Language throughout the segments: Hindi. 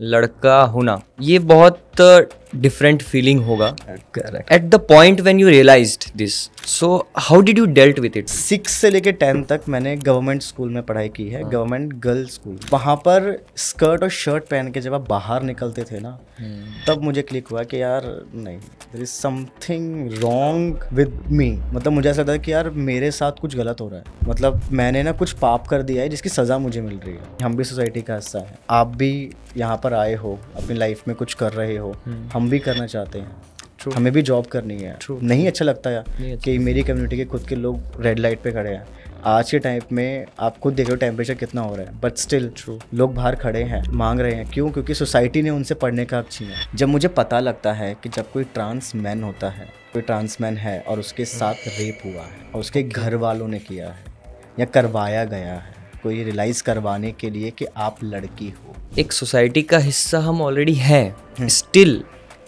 लड़का होना, ये बहुत डिफरेंट फीलिंग होगा at the point when you realized this. So how did you dealt with it? 6 से लेके 10 तक मैंने गवर्नमेंट स्कूल में पढ़ाई की है, गवर्नमेंट गर्ल्स स्कूल. वहाँ पर स्कर्ट और शर्ट पहन के जब आप बाहर निकलते थे ना, तब मुझे क्लिक हुआ कि यार नहीं, there is something wrong with me. मतलब मुझे ऐसा था कि यार मेरे साथ कुछ गलत हो रहा है. मतलब मैंने ना कुछ पाप कर दिया है जिसकी सज़ा मुझे मिल रही है. हम भी सोसाइटी का हिस्सा हैं, आप भी यहाँ पर आए हो, अपनी लाइफ में कुछ कर रहे हो, हम भी करना चाहते हैं. True. हमें भी जॉब करनी है. True. नहीं अच्छा लगता यार कि मेरी कम्युनिटी के खुद के लोग रेड लाइट पे खड़े हैं. आज के टाइम में आप खुद देख रहे हो टेम्परेचर कितना हो रहा है, बट स्टिल लोग बाहर खड़े हैं, मांग रहे हैं. क्यों? क्योंकि सोसाइटी ने उनसे पढ़ने का हक छीना. जब मुझे पता लगता है कि जब कोई ट्रांस मैन होता है, कोई ट्रांस मैन है और उसके साथ रेप हुआ है और उसके घर वालों ने किया है या करवाया गया है, कोई रियलाइज़ करवाने के लिए कि आप लड़की हो. एक सोसाइटी का हिस्सा हम ऑलरेडी हैं, स्टिल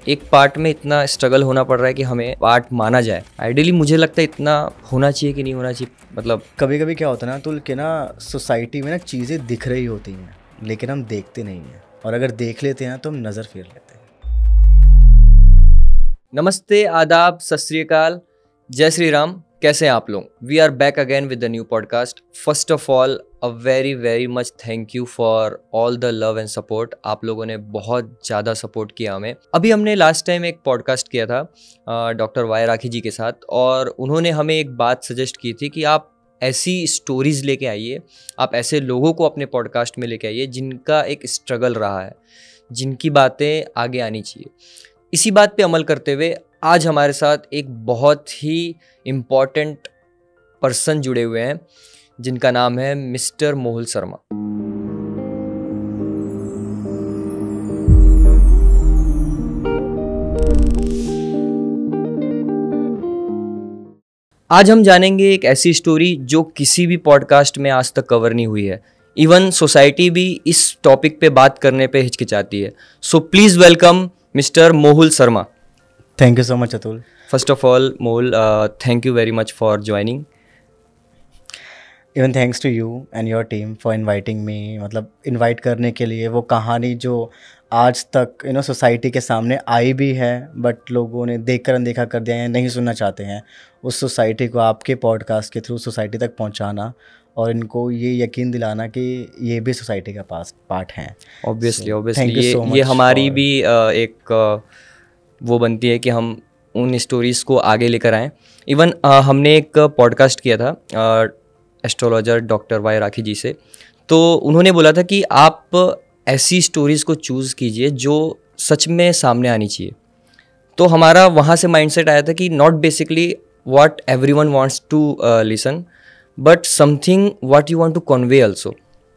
एक पार्ट में इतना स्ट्रगल होना पड़ रहा है कि हमें पार्ट माना जाए. आइडियली मुझे लगता है इतना होना चाहिए कि नहीं होना चाहिए. मतलब कभी कभी क्या होता है ना तो कि ना सोसाइटी में ना चीज़ें दिख रही होती हैं लेकिन हम देखते नहीं हैं, और अगर देख लेते हैं तो हम नज़र फेर लेते हैं. नमस्ते, आदाब, सत श्री अकाल, जय श्री राम. कैसे हैं आप लोग? We are back again with the new podcast. First of all a very much thank you for all the love and support. आप लोगों ने बहुत ज़्यादा सपोर्ट किया हमें. अभी हमने लास्ट टाइम एक पॉडकास्ट किया था डॉक्टर वाई राखी जी के साथ, और उन्होंने हमें एक बात सजेस्ट की थी कि आप ऐसी स्टोरीज़ लेके आइए, आप ऐसे लोगों को अपने पॉडकास्ट में लेके आइए जिनका एक स्ट्रगल रहा है, जिनकी बातें आगे आनी चाहिए. इसी बात पे अमल करते हुए आज हमारे साथ एक बहुत ही इम्पॉर्टेंट पर्सन जुड़े हुए हैं जिनका नाम है मिस्टर मोहुल शर्मा. आज हम जानेंगे एक ऐसी स्टोरी जो किसी भी पॉडकास्ट में आज तक कवर नहीं हुई है. इवन सोसाइटी भी इस टॉपिक पे बात करने पे हिचकिचाती है. So please welcome mister Mohul Sharma. Thank you so much Atul. First of all, Mohul, thank you very much for joining. Even thanks to you and your team for inviting me. मतलब इनवाइट करने के लिए, वो कहानी जो आज तक सोसाइटी के सामने आई भी है बट लोगों ने देख कर अनदेखा कर दिया है, नहीं सुनना चाहते हैं, उस सोसाइटी को आपके पॉडकास्ट के थ्रू सोसाइटी तक पहुंचाना और इनको ये यकीन दिलाना कि ये भी सोसाइटी का पार्ट हैं. ऑब्वियसली ये हमारी भी एक वो बनती है कि हम उन स्टोरीज़ को आगे लेकर आएँ. इवन हमने एक पॉडकास्ट किया था एस्ट्रोलॉजर डॉक्टर वाई राखी जी से, तो उन्होंने बोला था कि आप ऐसी स्टोरीज़ को चूज़ कीजिए जो सच में सामने आनी चाहिए. तो हमारा वहाँ से माइंडसेट आया था कि not basically what everyone wants to listen, but something what you want to convey also.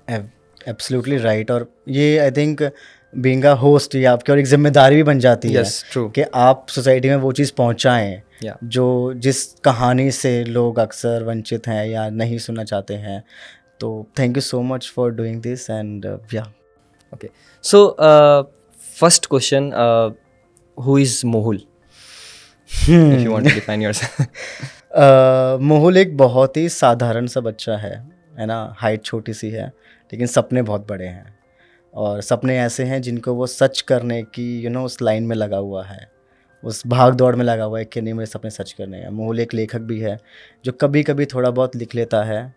Absolutely right. और ये I think being a host ये आपकी और एक जिम्मेदारी भी बन जाती है कि आप सोसाइटी में वो चीज़ पहुंचाएं जो जिस कहानी से लोग अक्सर वंचित हैं या नहीं सुनना चाहते हैं. तो thank you so much for doing this and yeah okay. So first question, who is Mohul? If you want to define yourself. Mohul एक बहुत ही साधारण सा बच्चा है ना. हाइट छोटी सी है लेकिन सपने बहुत बड़े हैं, और सपने ऐसे हैं जिनको वो सच करने की उस लाइन में लगा हुआ है, उस भाग दौड़ में लगा हुआ है कि नहीं मुझे सपने सच करने हैं. मोहुल एक लेखक भी है जो कभी कभी थोड़ा बहुत लिख लेता है,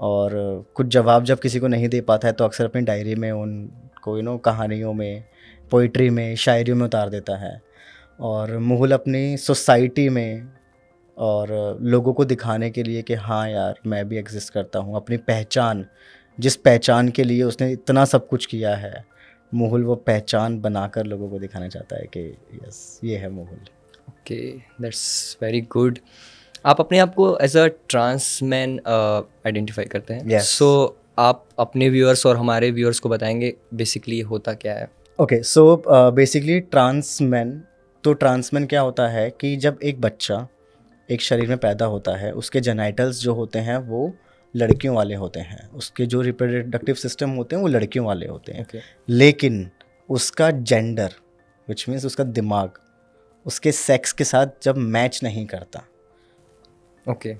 और कुछ जवाब जब किसी को नहीं दे पाता है तो अक्सर अपनी डायरी में उनको कहानियों में, पोइट्री में, शायरियों में उतार देता है. और मोहुल अपनी सोसाइटी में और लोगों को दिखाने के लिए कि हाँ यार मैं भी एग्जिस्ट करता हूँ, अपनी पहचान, जिस पहचान के लिए उसने इतना सब कुछ किया है, मोहुल वो पहचान बनाकर लोगों को दिखाना चाहता है कि यस ये है Mohul. Okay, that's very good. आप अपने आप को as a trans man identify करते हैं. सो आप अपने व्यूअर्स और हमारे व्यूअर्स को बताएंगे बेसिकली होता क्या है? Okay, so basically trans man क्या होता है कि जब एक बच्चा एक शरीर में पैदा होता है, उसके जेनाइटल्स जो होते हैं वो लड़कियों वाले होते हैं, उसके जो रिप्रोडक्टिव सिस्टम होते हैं वो लड़कियों वाले होते हैं. लेकिन उसका जेंडर विच मीन्स उसका दिमाग उसके सेक्स के साथ जब मैच नहीं करता,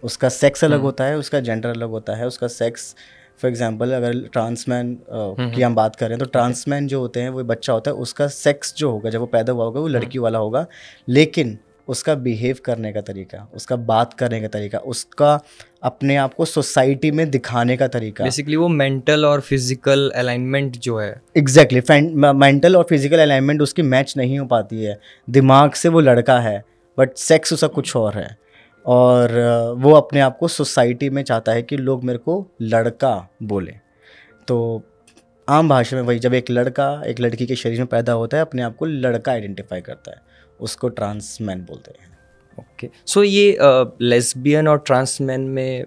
उसका सेक्स अलग होता है, उसका जेंडर अलग होता है, उसका सेक्स फॉर एग्जांपल अगर ट्रांसमैन की हम बात करें तो ट्रांसमैन जो होते हैं वो बच्चा होता है, उसका सेक्स जो होगा जब वो पैदा हुआ होगा वो लड़की वाला होगा, लेकिन उसका बिहेव करने का तरीका, उसका बात करने का तरीका, उसका अपने आप को सोसाइटी में दिखाने का तरीका, बेसिकली वो मेंटल और फिजिकल अलाइनमेंट जो है, एग्जैक्टली मेंटल और फिजिकल अलाइनमेंट उसकी मैच नहीं हो पाती है। दिमाग से वो लड़का है बट सेक्स उसका कुछ और है, और वो अपने आप को सोसाइटी में चाहता है कि लोग मेरे को लड़का बोले। तो आम भाषा में वही, जब एक लड़का एक लड़की के शरीर में पैदा होता है अपने आप को लड़का आइडेंटिफाई करता है, उसको ट्रांसमैन बोलते हैं। ओके, सो ये लेस्बियन और ट्रांसमैन में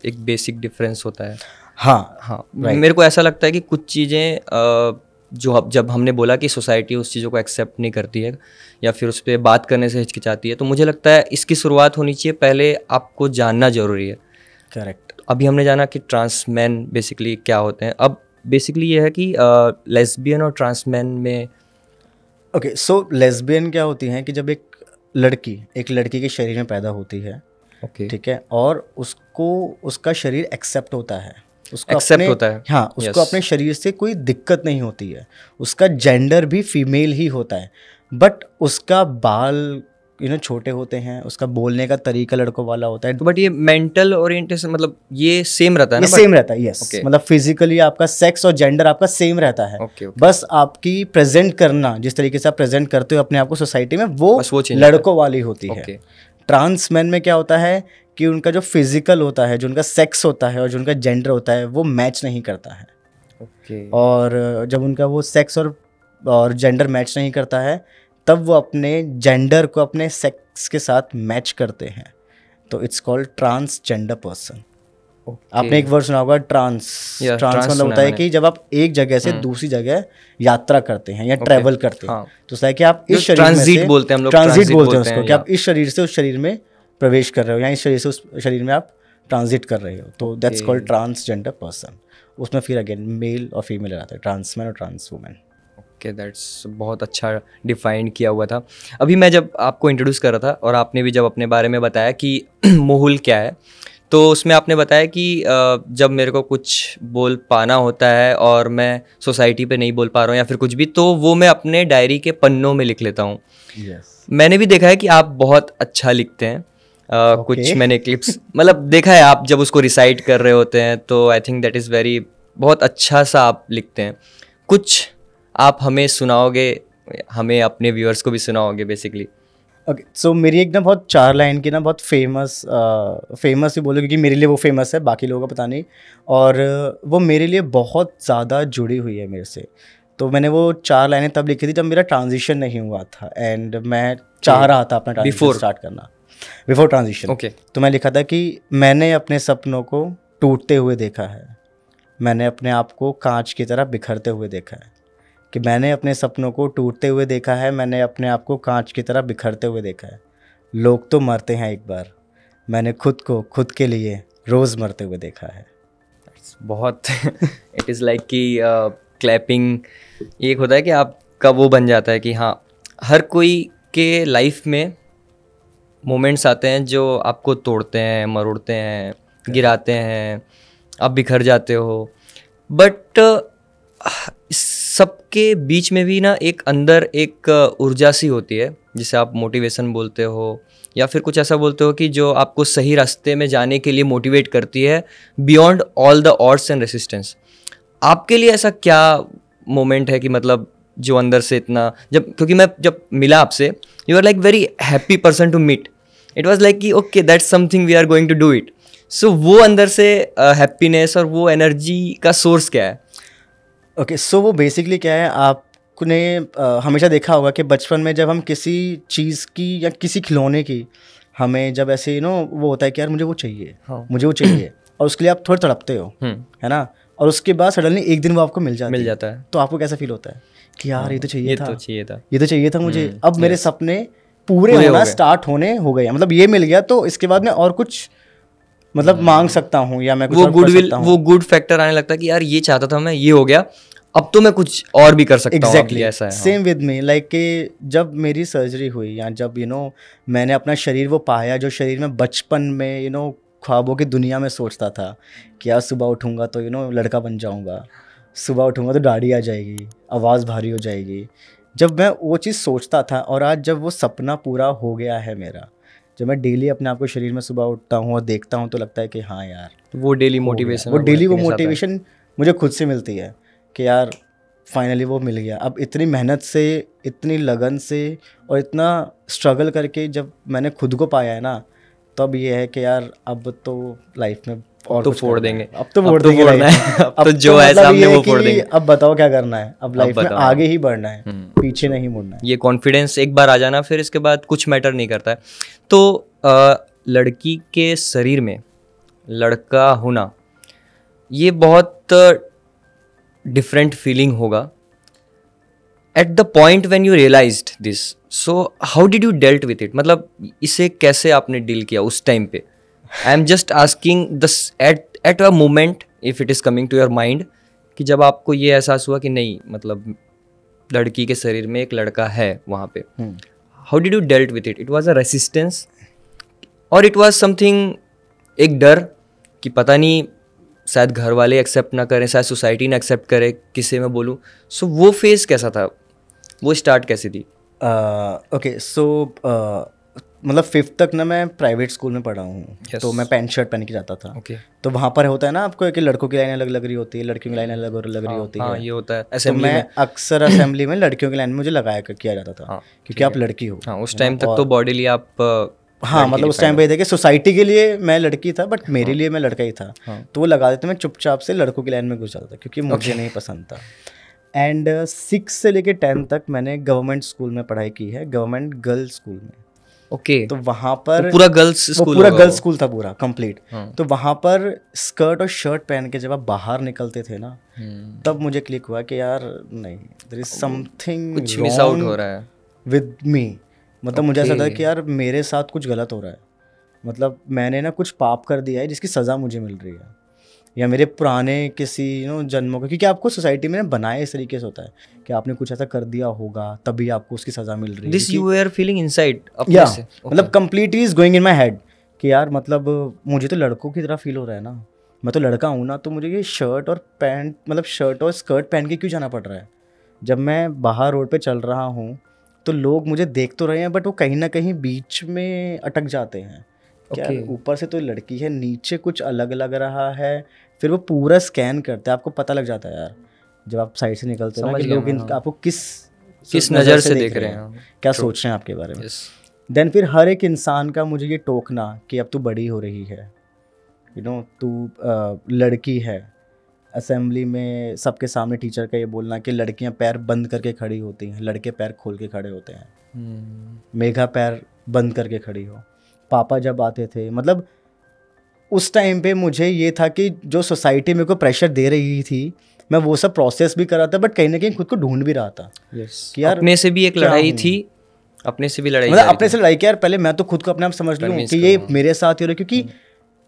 एक बेसिक डिफरेंस होता है। हाँ हाँ, right. मेरे को ऐसा लगता है कि कुछ चीज़ें जो जब हमने बोला कि सोसाइटी उस चीज़ों को एक्सेप्ट नहीं करती है या फिर उस पर बात करने से हिचकिचाती है, तो मुझे लगता है इसकी शुरुआत होनी चाहिए, पहले आपको जानना ज़रूरी है। करेक्ट। अभी हमने जाना कि ट्रांसमैन बेसिकली क्या होते हैं, अब बेसिकली ये है कि लेस्बियन और ट्रांसमैन में ओके, सो लेस्बियन क्या होती हैं कि जब एक लड़की के शरीर में पैदा होती है, ओके, ठीक है, और उसको उसका शरीर एक्सेप्ट होता है, उसको एक्सेप्ट होता है, हाँ, उसको अपने शरीर से कोई दिक्कत नहीं होती है, उसका जेंडर भी फीमेल ही होता है, बट उसका बाल छोटे होते हैं, उसका बोलने का तरीका लड़कों वाला होता है, बट ये मेंटल ओरिएंटेशन मतलब ये सेम रहता है ना? सेम रहता है, यस। मतलब फिजिकली आपका सेक्स और जेंडर आपका सेम रहता है। okay. बस आपकी प्रेजेंट करना, जिस तरीके से आप प्रेजेंट करते हो अपने आप को सोसाइटी में, वो लड़कों वाली होती है। ट्रांसमैन में क्या होता है कि उनका जो फिजिकल होता है, जो उनका सेक्स होता है और जो उनका जेंडर होता है वो मैच नहीं करता है। okay. और जब उनका वो सेक्स और जेंडर मैच नहीं करता है तब वो अपने जेंडर को अपने सेक्स के साथ मैच करते हैं, तो इट्स कॉल्ड ट्रांसजेंडर पर्सन। आपने एक वर्ड सुना होगा ट्रांस मतलब होता है कि जब आप एक जगह से दूसरी जगह यात्रा करते हैं या ट्रैवल करते हैं, तो उसका है कि आप इस शरीर में से ट्रांजिट बोलते हैं हम लोग, ट्रांजिट बोलते हैं उसको, कि आप इस शरीर से उस शरीर में प्रवेश कर रहे हो या इस शरीर से उस शरीर में आप ट्रांजिट कर रहे हो, तो दैट्स कॉल्ड ट्रांसजेंडर पर्सन। उसमें फिर अगेन मेल और फीमेल रहता है, ट्रांसमैन और ट्रांस वुमेन। ओके, दैट्स बहुत अच्छा डिफाइन किया हुआ था। अभी मैं जब आपको इंट्रोड्यूस कर रहा था और आपने भी जब अपने बारे में बताया कि मोहुल क्या है, तो उसमें आपने बताया कि जब मेरे को कुछ बोल पाना होता है और मैं सोसाइटी पे नहीं बोल पा रहा हूँ या फिर कुछ भी, तो वो मैं अपने डायरी के पन्नों में लिख लेता हूँ। मैंने भी देखा है कि आप बहुत अच्छा लिखते हैं। कुछ मैंने क्लिप्स मतलब देखा है, आप जब उसको रिसाइट कर रहे होते हैं तो I think that is very, बहुत अच्छा सा आप लिखते हैं। कुछ आप हमें सुनाओगे, हमें अपने व्यूअर्स को भी सुनाओगे बेसिकली? ओके, सो मेरी एक ना बहुत 4 लाइन की ना बहुत फेमस ही बोलो, क्योंकि मेरे लिए वो फेमस है, बाकी लोगों का पता नहीं, और वो मेरे लिए बहुत ज़्यादा जुड़ी हुई है मेरे से। तो मैंने वो 4 लाइनें तब लिखी थी जब मेरा ट्रांजिशन नहीं हुआ था एंड मैं चाह रहा था अपना ट्रांजिशन स्टार्ट करना, बिफोर ट्रांजिशन। ओके, तो मैं लिखा था कि मैंने अपने सपनों को टूटते हुए देखा है, मैंने अपने आप को कांच की तरह बिखरते हुए देखा है, कि मैंने अपने सपनों को टूटते हुए देखा है, मैंने अपने आप को कांच की तरह बिखरते हुए देखा है। लोग तो मरते हैं एक बार, मैंने खुद को खुद के लिए रोज़ मरते हुए देखा है। बहुत इट इज़ लाइक कि क्लैपिंग एक होता है कि आपका वो बन जाता है कि हाँ, हर कोई के लाइफ में मोमेंट्स आते हैं जो आपको तोड़ते हैं, मरोड़ते हैं, गिराते हैं, आप बिखर जाते हो, बट सबके बीच में भी ना एक अंदर एक ऊर्जा सी होती है जिसे आप मोटिवेशन बोलते हो या फिर कुछ ऐसा बोलते हो कि जो आपको सही रास्ते में जाने के लिए मोटिवेट करती है beyond all the odds and resistance. आपके लिए ऐसा क्या मोमेंट है कि मतलब जो अंदर से इतना, क्योंकि मैं जब मिला आपसे, you are like very happy person to meet, it was like कि okay that's something we are going to do it. So वो अंदर से हैप्पीनेस और वो एनर्जी का सोर्स क्या है? ओके, सो वो बेसिकली क्या है, आपने हमेशा देखा होगा कि बचपन में जब हम किसी चीज़ की या किसी खिलौने की, हमें जब ऐसे वो होता है कि यार मुझे वो चाहिए, हाँ, मुझे वो चाहिए, और उसके लिए आप थोड़ा तड़पते हो, है ना, और उसके बाद सडनली एक दिन वो आपको मिल जाता है, तो आपको कैसा फील होता है कि यार ये तो चाहिए था मुझे, अब मेरे सपने पूरे होना स्टार्ट होने हो गए, मतलब ये मिल गया तो इसके बाद मैं और कुछ मतलब मांग सकता हूँ या मैं कुछ वो गुड फैक्टर आने लगता है कि यार ये चाहता था मैं, ये हो गया, अब तो मैं कुछ और भी कर सकता हूँ। एग्जैक्टली ऐसा है, सेम विद मी, लाइक कि जब मेरी सर्जरी हुई या जब मैंने अपना शरीर वो पाया जो शरीर में बचपन में ख्वाबों की दुनिया में सोचता था कि यार सुबह उठूंगा तो लड़का बन जाऊंगा, सुबह उठूंगा तो दाढ़ी आ जाएगी, आवाज़ भारी हो जाएगी। जब मैं वो चीज़ सोचता था और आज जब वो सपना पूरा हो गया है मेरा, जब मैं डेली अपने आप को शरीर में सुबह उठता हूँ और देखता हूँ तो लगता है कि हाँ यार वो डेली मोटिवेशन, वो डेली वो मोटिवेशन मुझे खुद से मिलती है कि यार फाइनली वो मिल गया। अब इतनी मेहनत से, इतनी लगन से और इतना स्ट्रगल करके जब मैंने खुद को पाया है ना, तो अब ये है कि यार अब तो लाइफ में और तो कुछ फोड़ करना है। देंगे, अब तो फोड़ देंगे फोड़ना life है, में। अब तो जो है मतलब सामने ये वो कि फोड़ देंगे। अब बताओ क्या करना है, अब लाइफ में बताओ। आगे ही बढ़ना है, पीछे ट्रू। नहीं मुड़ना है। ये कॉन्फिडेंस एक बार आ जाना, फिर इसके बाद कुछ मैटर नहीं करता है। तो लड़की के शरीर में लड़का होना ये बहुत डिफरेंट फीलिंग होगा at the point when you realized this. So how did you dealt with it, मतलब इसे कैसे आपने डील किया उस टाइम पे? I am just asking this at a moment if it is coming to your mind, कि जब आपको ये एहसास हुआ कि नहीं, मतलब लड़की के शरीर में एक लड़का है वहाँ पे, how did you dealt with it? It was a resistance और इट वॉज समथिंग, एक डर कि पता नहीं शायद घर वाले एक्सेप्ट ना करें, शायद सोसाइटी ना एक्सेप्ट करे, किसे मैं बोलूँ। सो वो फेज कैसा था, वो स्टार्ट कैसी थी? ओके सो मतलब 5th तक ना मैं प्राइवेट स्कूल में पढ़ा हूँ। Yes. तो मैं पैंट शर्ट पहन के जाता था। Okay. तो वहाँ पर होता है ना आपको कि लड़कों की लाइन अलग लग रही होती है, लड़कियों की लाइन अलग लग रही होती हाँ, है। ये होता है तो असेंबली मैं में। अक्सर असेंबली में लड़कियों की लाइन में मुझे लगाया किया जाता था। हाँ, क्योंकि आप लड़की हो। हाँ, उस टाइम तक तो बॉडीली आप हाँ मतलब उस टाइम पे थे कि सोसाइटी के लिए मैं लड़की था बट मेरे लिए मैं लड़का ही था। तो वो लगा देते, मैं चुपचाप से लड़कों की लाइन में घुस जाता था क्योंकि मुझे नहीं पसंद था। एंड 6 से लेके 10 तक मैंने गवर्नमेंट स्कूल में पढ़ाई की है, गवर्नमेंट गर्ल्स स्कूल में। ओके। तो वहाँ पर पूरा गर्ल्स स्कूल, पूरा गर्ल्स स्कूल था पूरा कंप्लीट। हाँ। तो वहाँ पर स्कर्ट और शर्ट पहन के जब आप बाहर निकलते थे ना, तब मुझे क्लिक हुआ कि यार नहीं, देयर इज समथिंग कुछ मिस आउट हो रहा है विद मी। मतलब मुझे ऐसा था कि यार मेरे साथ कुछ गलत हो रहा है, मतलब मैंने ना कुछ पाप कर दिया है जिसकी सज़ा मुझे मिल रही है, या मेरे पुराने किसी जन्मों का, क्योंकि आपको सोसाइटी में बनाए इस तरीके से होता है कि आपने कुछ ऐसा कर दिया होगा तभी आपको उसकी सज़ा मिल रही है। This you are feeling inside अपने से, मतलब completely is going in my head कि यार मतलब मुझे तो लड़कों की तरह फील हो रहा है ना, मैं तो लड़का हूँ ना, तो मुझे ये शर्ट और पैंट, मतलब शर्ट और स्कर्ट पहन के क्यों जाना पड़ रहा है? जब मैं बाहर रोड पे चल रहा हूँ तो लोग मुझे देख तो रहे हैं बट वो कहीं ना कहीं बीच में अटक जाते हैं। क्या ऊपर से तो लड़की है, नीचे कुछ अलग लग रहा है, फिर वो पूरा स्कैन करते हैं, आपको पता लग जाता है यार जब आप साइड से निकलते हो ना कि लोग आपको किस नज़र से देख रहे हैं, क्या सोच रहे हैं आपके बारे में। देन फिर हर एक इंसान का मुझे ये टोकना कि अब तू बड़ी हो रही है, तू लड़की है। असेंबली में सबके सामने टीचर का ये बोलना कि लड़कियां पैर बंद करके खड़ी होती हैं, लड़के पैर खोल के खड़े होते हैं। मेघा पैर बंद करके खड़ी हो। पापा जब आते थे, मतलब उस टाइम पे मुझे ये था कि जो सोसाइटी मेरे को प्रेशर दे रही थी मैं वो सब प्रोसेस भी कर रहा था बट कहीं ना कहीं खुद को ढूंढ भी रहा था। कि यार अपने से भी एक लड़ाई थी, अपने से भी लड़ाई, मतलब अपने से लड़ाई कि यार पहले मैं तो खुद को अपने आप समझ लूँ कि ये मेरे साथ ही हो रहा है। क्योंकि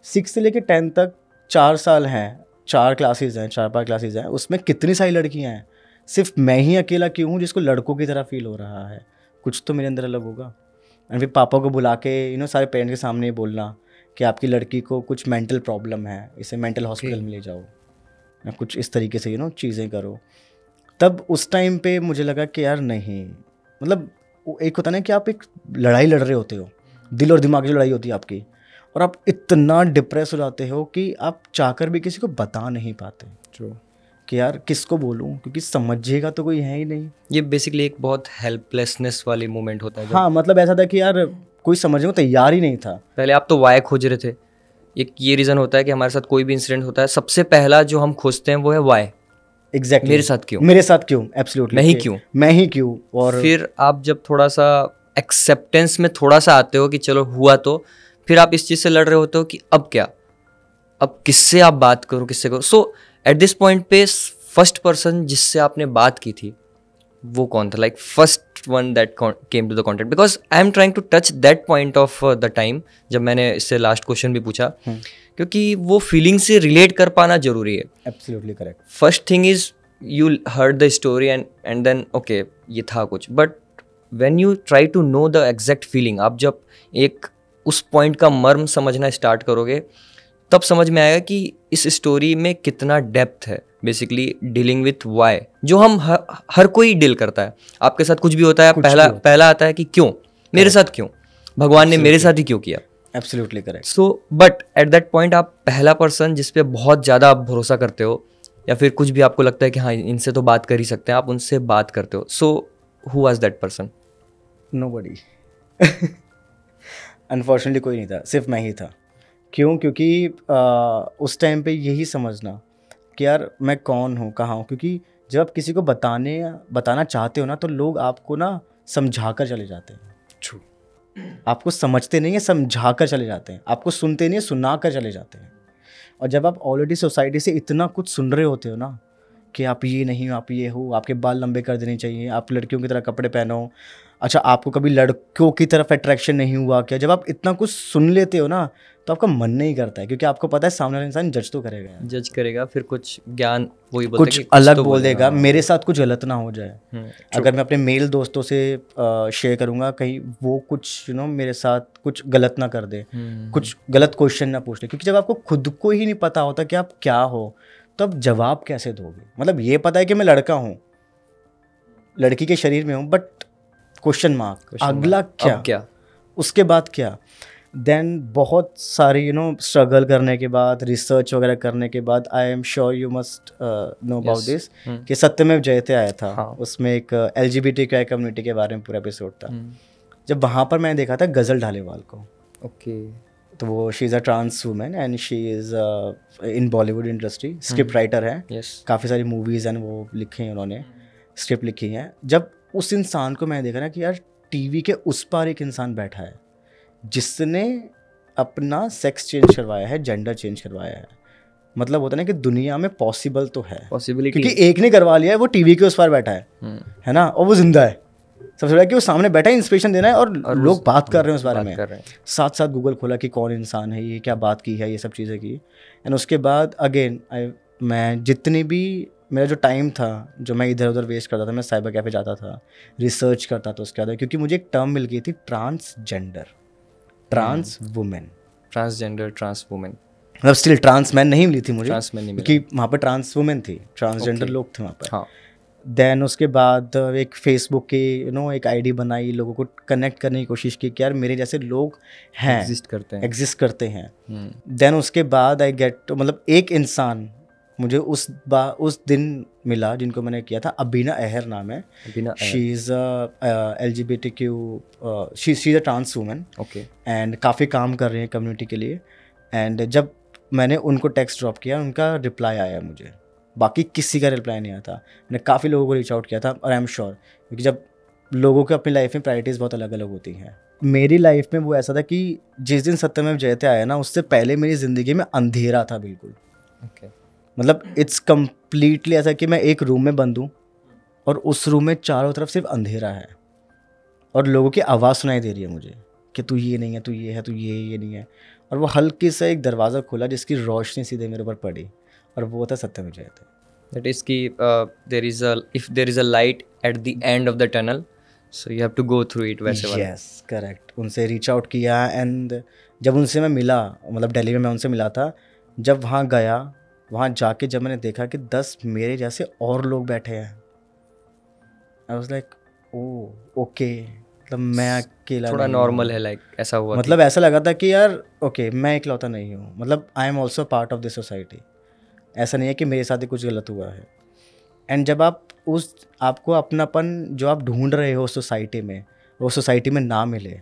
6 से लेके 10 तक 4 साल हैं, 4 क्लासेज हैं, 4-5 क्लासेज हैं, उसमें कितनी सारी लड़कियां हैं, सिर्फ मैं ही अकेला क्यों हूँ जिसको लड़कों की तरह फील हो रहा है? कुछ तो मेरे अंदर अलग होगा। एंड फिर पापा को बुला के सारे पेरेंट्स के सामने बोलना कि आपकी लड़की को कुछ मेंटल प्रॉब्लम है, इसे मेंटल हॉस्पिटल में ले जाओ, या कुछ इस तरीके से चीज़ें करो। तब उस टाइम पे मुझे लगा कि यार नहीं, मतलब एक होता ना कि आप एक लड़ाई लड़ रहे होते हो, दिल और दिमाग की लड़ाई होती है आपकी, और आप इतना डिप्रेस हो जाते हो कि आप चाहकर भी किसी को बता नहीं पाते कि यार किसको बोलूं, क्योंकि समझेगा तो कोई है ही नहीं। ये बेसिकली एक बहुत हेल्पलेसनेस वाली मोमेंट होता है। हाँ मतलब ऐसा था कि यार कोई समझने को तैयार ही नहीं था। पहले आप तो वाई खोज रहे थे। एक ये रीज़न होता है कि हमारे साथ कोई भी इंसिडेंट होता है, सबसे पहला जो हम खोजते हैं वो है वाई। एग्जैक्टली मेरे साथ क्यों, एब्सोल्युटली मैं ही क्यों। और फिर आप जब थोड़ा सा एक्सेप्टेंस में थोड़ा सा आते हो कि चलो हुआ, तो फिर आप इस चीज़ से लड़ रहे होते हो कि अब क्या, अब किससे आप बात करो, किससे करो। सो एट दिस पॉइंट पे फर्स्ट पर्सन जिससे आपने बात की थी वो कौन था? Like first one that came to the contact, because I am trying to touch that point of the time जब मैंने इससे लास्ट क्वेश्चन भी पूछा, क्योंकि वो फीलिंग से रिलेट कर पाना जरूरी है। Absolutely correct. First thing is you heard the story and then okay ये था कुछ, but when you try to know the exact feeling, आप जब एक उस पॉइंट का मर्म समझना स्टार्ट करोगे तब समझ में आएगा कि इस स्टोरी में कितना डेप्थ है बेसिकली डीलिंग विथ वाई, जो हम हर कोई डील करता है। आपके साथ कुछ भी होता है, पहला आता है कि क्यों मेरे साथ, क्यों भगवान ने मेरे साथ ही क्यों किया। Absolutely correct. So but at that point आप पहला पर्सन जिस पे बहुत ज़्यादा आप भरोसा करते हो या फिर कुछ भी आपको लगता है कि हाँ इनसे तो बात कर ही सकते हैं, आप उनसे बात करते हो। So who was that person? Nobody. Unfortunately कोई नहीं था, सिर्फ मैं ही था। क्यों? क्योंकि उस टाइम पे यही समझना कि यार मैं कौन हूँ, कहाँ हूँ। क्योंकि जब आप किसी को बताना चाहते हो ना, तो लोग आपको ना समझा कर चले जाते हैं। True. आपको समझते नहीं है, समझा कर चले जाते हैं। आपको सुनते नहीं है, सुना कर चले जाते हैं। और जब आप ऑलरेडी सोसाइटी से इतना कुछ सुन रहे होते हो ना कि आप ये नहीं हो, आप ये हो, आपके बाल लंबे कर देने चाहिए, आप लड़कियों की तरह कपड़े पहनो, अच्छा आपको कभी लड़कों की तरफ अट्रैक्शन नहीं हुआ क्या, जब आप इतना कुछ सुन लेते हो ना तो आपका मन नहीं करता है, क्योंकि आपको पता है सामने वाला इंसान जज तो करेगा, जज करेगा, फिर कुछ ज्ञान वही बोलता कुछ है कि अलग तो बोल देगा, मेरे साथ कुछ गलत ना हो जाए। अगर true. मैं अपने मेल दोस्तों से शेयर करूंगा, कहीं वो कुछ मेरे साथ कुछ गलत ना कर दे, कुछ गलत क्वेश्चन ना पूछ ले। क्योंकि जब आपको खुद को ही नहीं पता होता कि आप क्या हो, तब जवाब कैसे दोगे? मतलब ये पता है कि मैं लड़का हूँ, लड़की के शरीर में हूँ, बट क्वेश्चन मार्क, अगला क्या, उसके बाद क्या? देन बहुत सारी स्ट्रगल करने के बाद, रिसर्च वगैरह करने के बाद, I am sure you must know about this कि सत्यमेव जयते आया था। हाँ. उसमें एक LGBTQI कम्युनिटी के बारे में पूरा एपिसोड था। जब वहाँ पर मैंने देखा था गज़ल ढालीवाल को। ओके। तो वो she is a trans women and she is in Bollywood industry, script writer है। काफ़ी सारी मूवीज़ हैं वो लिखी हैं, उन्होंने स्क्रिप्ट लिखी हैं। जब उस इंसान को मैंने देखा ना कि यार टीवी के उस पार एक इंसान बैठा है जिसने अपना सेक्स चेंज करवाया है, जेंडर चेंज करवाया है, मतलब होता है ना कि दुनिया में पॉसिबल तो है, पॉसिबिलिटी, क्योंकि एक ने करवा लिया है, वो टीवी के उस पार बैठा है ना, और वो जिंदा है। सबसे बड़ा कि वो सामने बैठा है, इंस्पिरेशन देना है, और लोग बात कर रहे हैं उस बारे में। साथ साथ गूगल खोला कि कौन इंसान है ये, क्या बात की है, ये सब चीज़ें की। एंड उसके बाद अगेन मैं जितनी भी मेरा जो टाइम था जो मैं इधर उधर वेस्ट करता था, मैं साइबर कैफे जाता था, रिसर्च करता था उसके बाद, क्योंकि मुझे एक टर्म मिल गई थी, transgender, trans women, transgender, trans women. मतलब स्टिल ट्रांस मैन नहीं मिली थी मुझे, क्योंकि वहाँ पर ट्रांस वुमेन थी, ट्रांसजेंडर लोग थे वहाँ पर। हाँ। देन उसके बाद एक फेसबुक की एक आईडी बनाई, लोगों को कनेक्ट करने की कोशिश की कि यार मेरे जैसे लोग हैं, एग्जिस्ट करते हैं। देन उसके बाद आई गेट, मतलब एक इंसान मुझे उस दिन मिला जिनको मैंने किया था, अबीना अहर नाम है। She is LGBTQ, she is a trans women. Okay. And काफ़ी काम कर रही है कम्युनिटी के लिए। एंड जब मैंने उनको टेक्स्ट ड्रॉप किया, उनका रिप्लाई आया मुझे, बाकी किसी का रिप्लाई नहीं आया था। मैंने काफ़ी लोगों को रीच आउट किया था, और आई एम श्योर क्योंकि जब लोगों के अपनी लाइफ में प्रायोरिटीज़ बहुत अलग अलग होती हैं। मेरी लाइफ में वो ऐसा था कि जिस दिन सत्यमेव जयते आया ना, उससे पहले मेरी ज़िंदगी में अंधेरा था बिल्कुल। ओके। मतलब इट्स कम्प्लीटली ऐसा कि मैं एक रूम में बंद हूँ और उस रूम में चारों तरफ सिर्फ अंधेरा है, और लोगों की आवाज़ सुनाई दे रही है मुझे कि तू ये नहीं है, तू ये है, तू ये नहीं है। और वो हल्की सा एक दरवाज़ा खुला जिसकी रोशनी सीधे मेरे ऊपर पड़ी, और वो था सत्यमेव जयते। दैट इज़ कि if there is a light at the end of the tunnel, so you have to go through it, वैसे वाला। Yes, correct. उनसे रीच आउट किया, एंड जब उनसे मैं मिला, मतलब दिल्ली में मैं उनसे मिला था, जब वहाँ गया, वहाँ जाके जब मैंने देखा कि 10 मेरे जैसे और लोग बैठे हैं, I was like oh okay, मतलब मैं अकेला थोड़ा नॉर्मल है, लाइक ऐसा हुआ, मतलब ऐसा लगा था कि यार ओके मैं इकलौता नहीं हूँ, मतलब I am also part of this society. ऐसा नहीं है कि मेरे साथ ही कुछ गलत हुआ है। एंड जब आपको अपनापन जो आप ढूंढ रहे हो सोसाइटी में, वो सोसाइटी में ना मिले,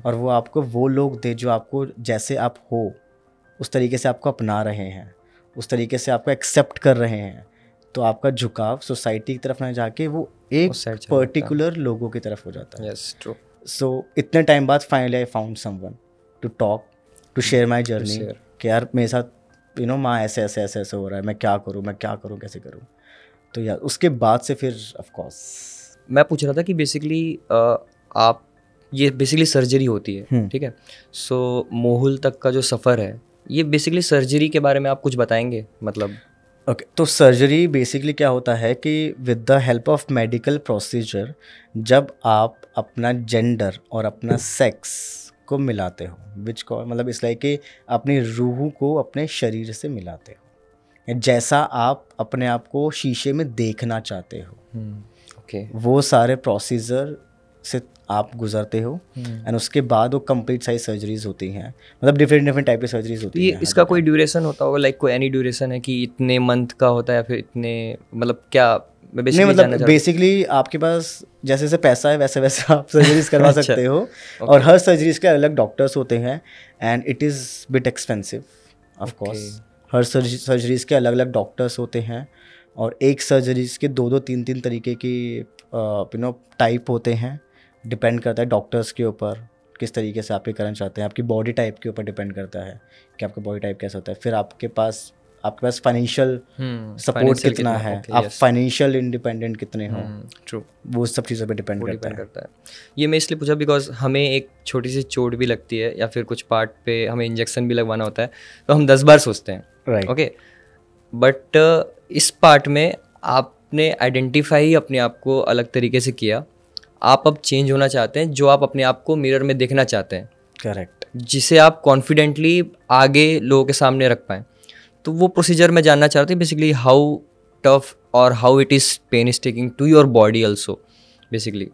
और वो आपको वो लोग दे जो आपको जैसे आप हो उस तरीके से आपको अपना रहे हैं, उस तरीके से आपको एक्सेप्ट कर रहे हैं, तो आपका झुकाव सोसाइटी की तरफ ना जाके वो एक पर्टिकुलर लोगों की तरफ हो जाता है। Yes, true. सो इतने टाइम बाद finally I found someone to talk, to share my journey, कि यार मेरे साथ माँ ऐसे हो रहा है, मैं क्या करूँ, कैसे करूँ। तो यार उसके बाद से फिर ऑफ कोर्स मैं पूछ रहा था कि बेसिकली आप, ये बेसिकली सर्जरी होती है, ठीक है। सो मोहुल तक का जो सफ़र है, ये बेसिकली सर्जरी के बारे में आप कुछ बताएंगे, मतलब? ओके, तो सर्जरी बेसिकली क्या होता है कि with the help of medical procedure, जब आप अपना जेंडर और अपना सेक्स को मिलाते हो, विच को मतलब इस लाइक कि अपनी रूह को अपने शरीर से मिलाते हो, जैसा आप अपने आप को शीशे में देखना चाहते हो। ओके, वो सारे प्रोसीजर से आप गुजरते हो एंड उसके बाद वो कंप्लीट सारी सर्जरीज होती हैं, मतलब डिफरेंट टाइप की सर्जरीज होती ये हैं। इसका कोई ड्यूरेशन होता होगा, लाइक कोई एनी ड्यूरेशन है कि इतने मंथ का होता है या फिर इतने, मतलब क्या मैं नहीं, बेसिकली जानना मतलब चाहता बेसिकली आपके पास जैसे जैसे पैसा है वैसे वैसे आप सर्जरीज करवा अच्छा, सकते हो। और हर सर्जरीज के अलग डॉक्टर्स होते हैं and it is bit expensive of course. Her surgeries के अलग अलग डॉक्टर्स होते हैं और एक सर्जरीज के दो तीन तरीके की टाइप होते हैं। डिपेंड करता है डॉक्टर्स के ऊपर किस तरीके से आपके करना चाहते हैं, आपकी बॉडी टाइप के ऊपर डिपेंड करता है कि आपका बॉडी टाइप कैसा होता है। फिर आपके पास फाइनेंशियल सपोर्ट कितना है, आप फाइनेंशियल इंडिपेंडेंट कितने हो, ट्रू, वो सब चीज़ों पे डिपेंड करता है। ये मैं इसलिए पूछा बिकॉज हमें एक छोटी सी चोट भी लगती है या फिर कुछ पार्ट पे हमें इंजेक्शन भी लगवाना होता है तो हम 10 बार सोचते हैं, राइट। ओके, बट इस पार्ट में आपने आइडेंटिफाई अपने आप को अलग तरीके से किया, आप अब चेंज होना चाहते हैं, जो आप अपने आप को मिरर में देखना चाहते हैं, करेक्ट, जिसे आप कॉन्फिडेंटली आगे लोगों के सामने रख पाएँ। तो वो प्रोसीजर मैं जानना चाहती हूँ बेसिकली, हाउ टफ और how it is pain is taking to your body also basically.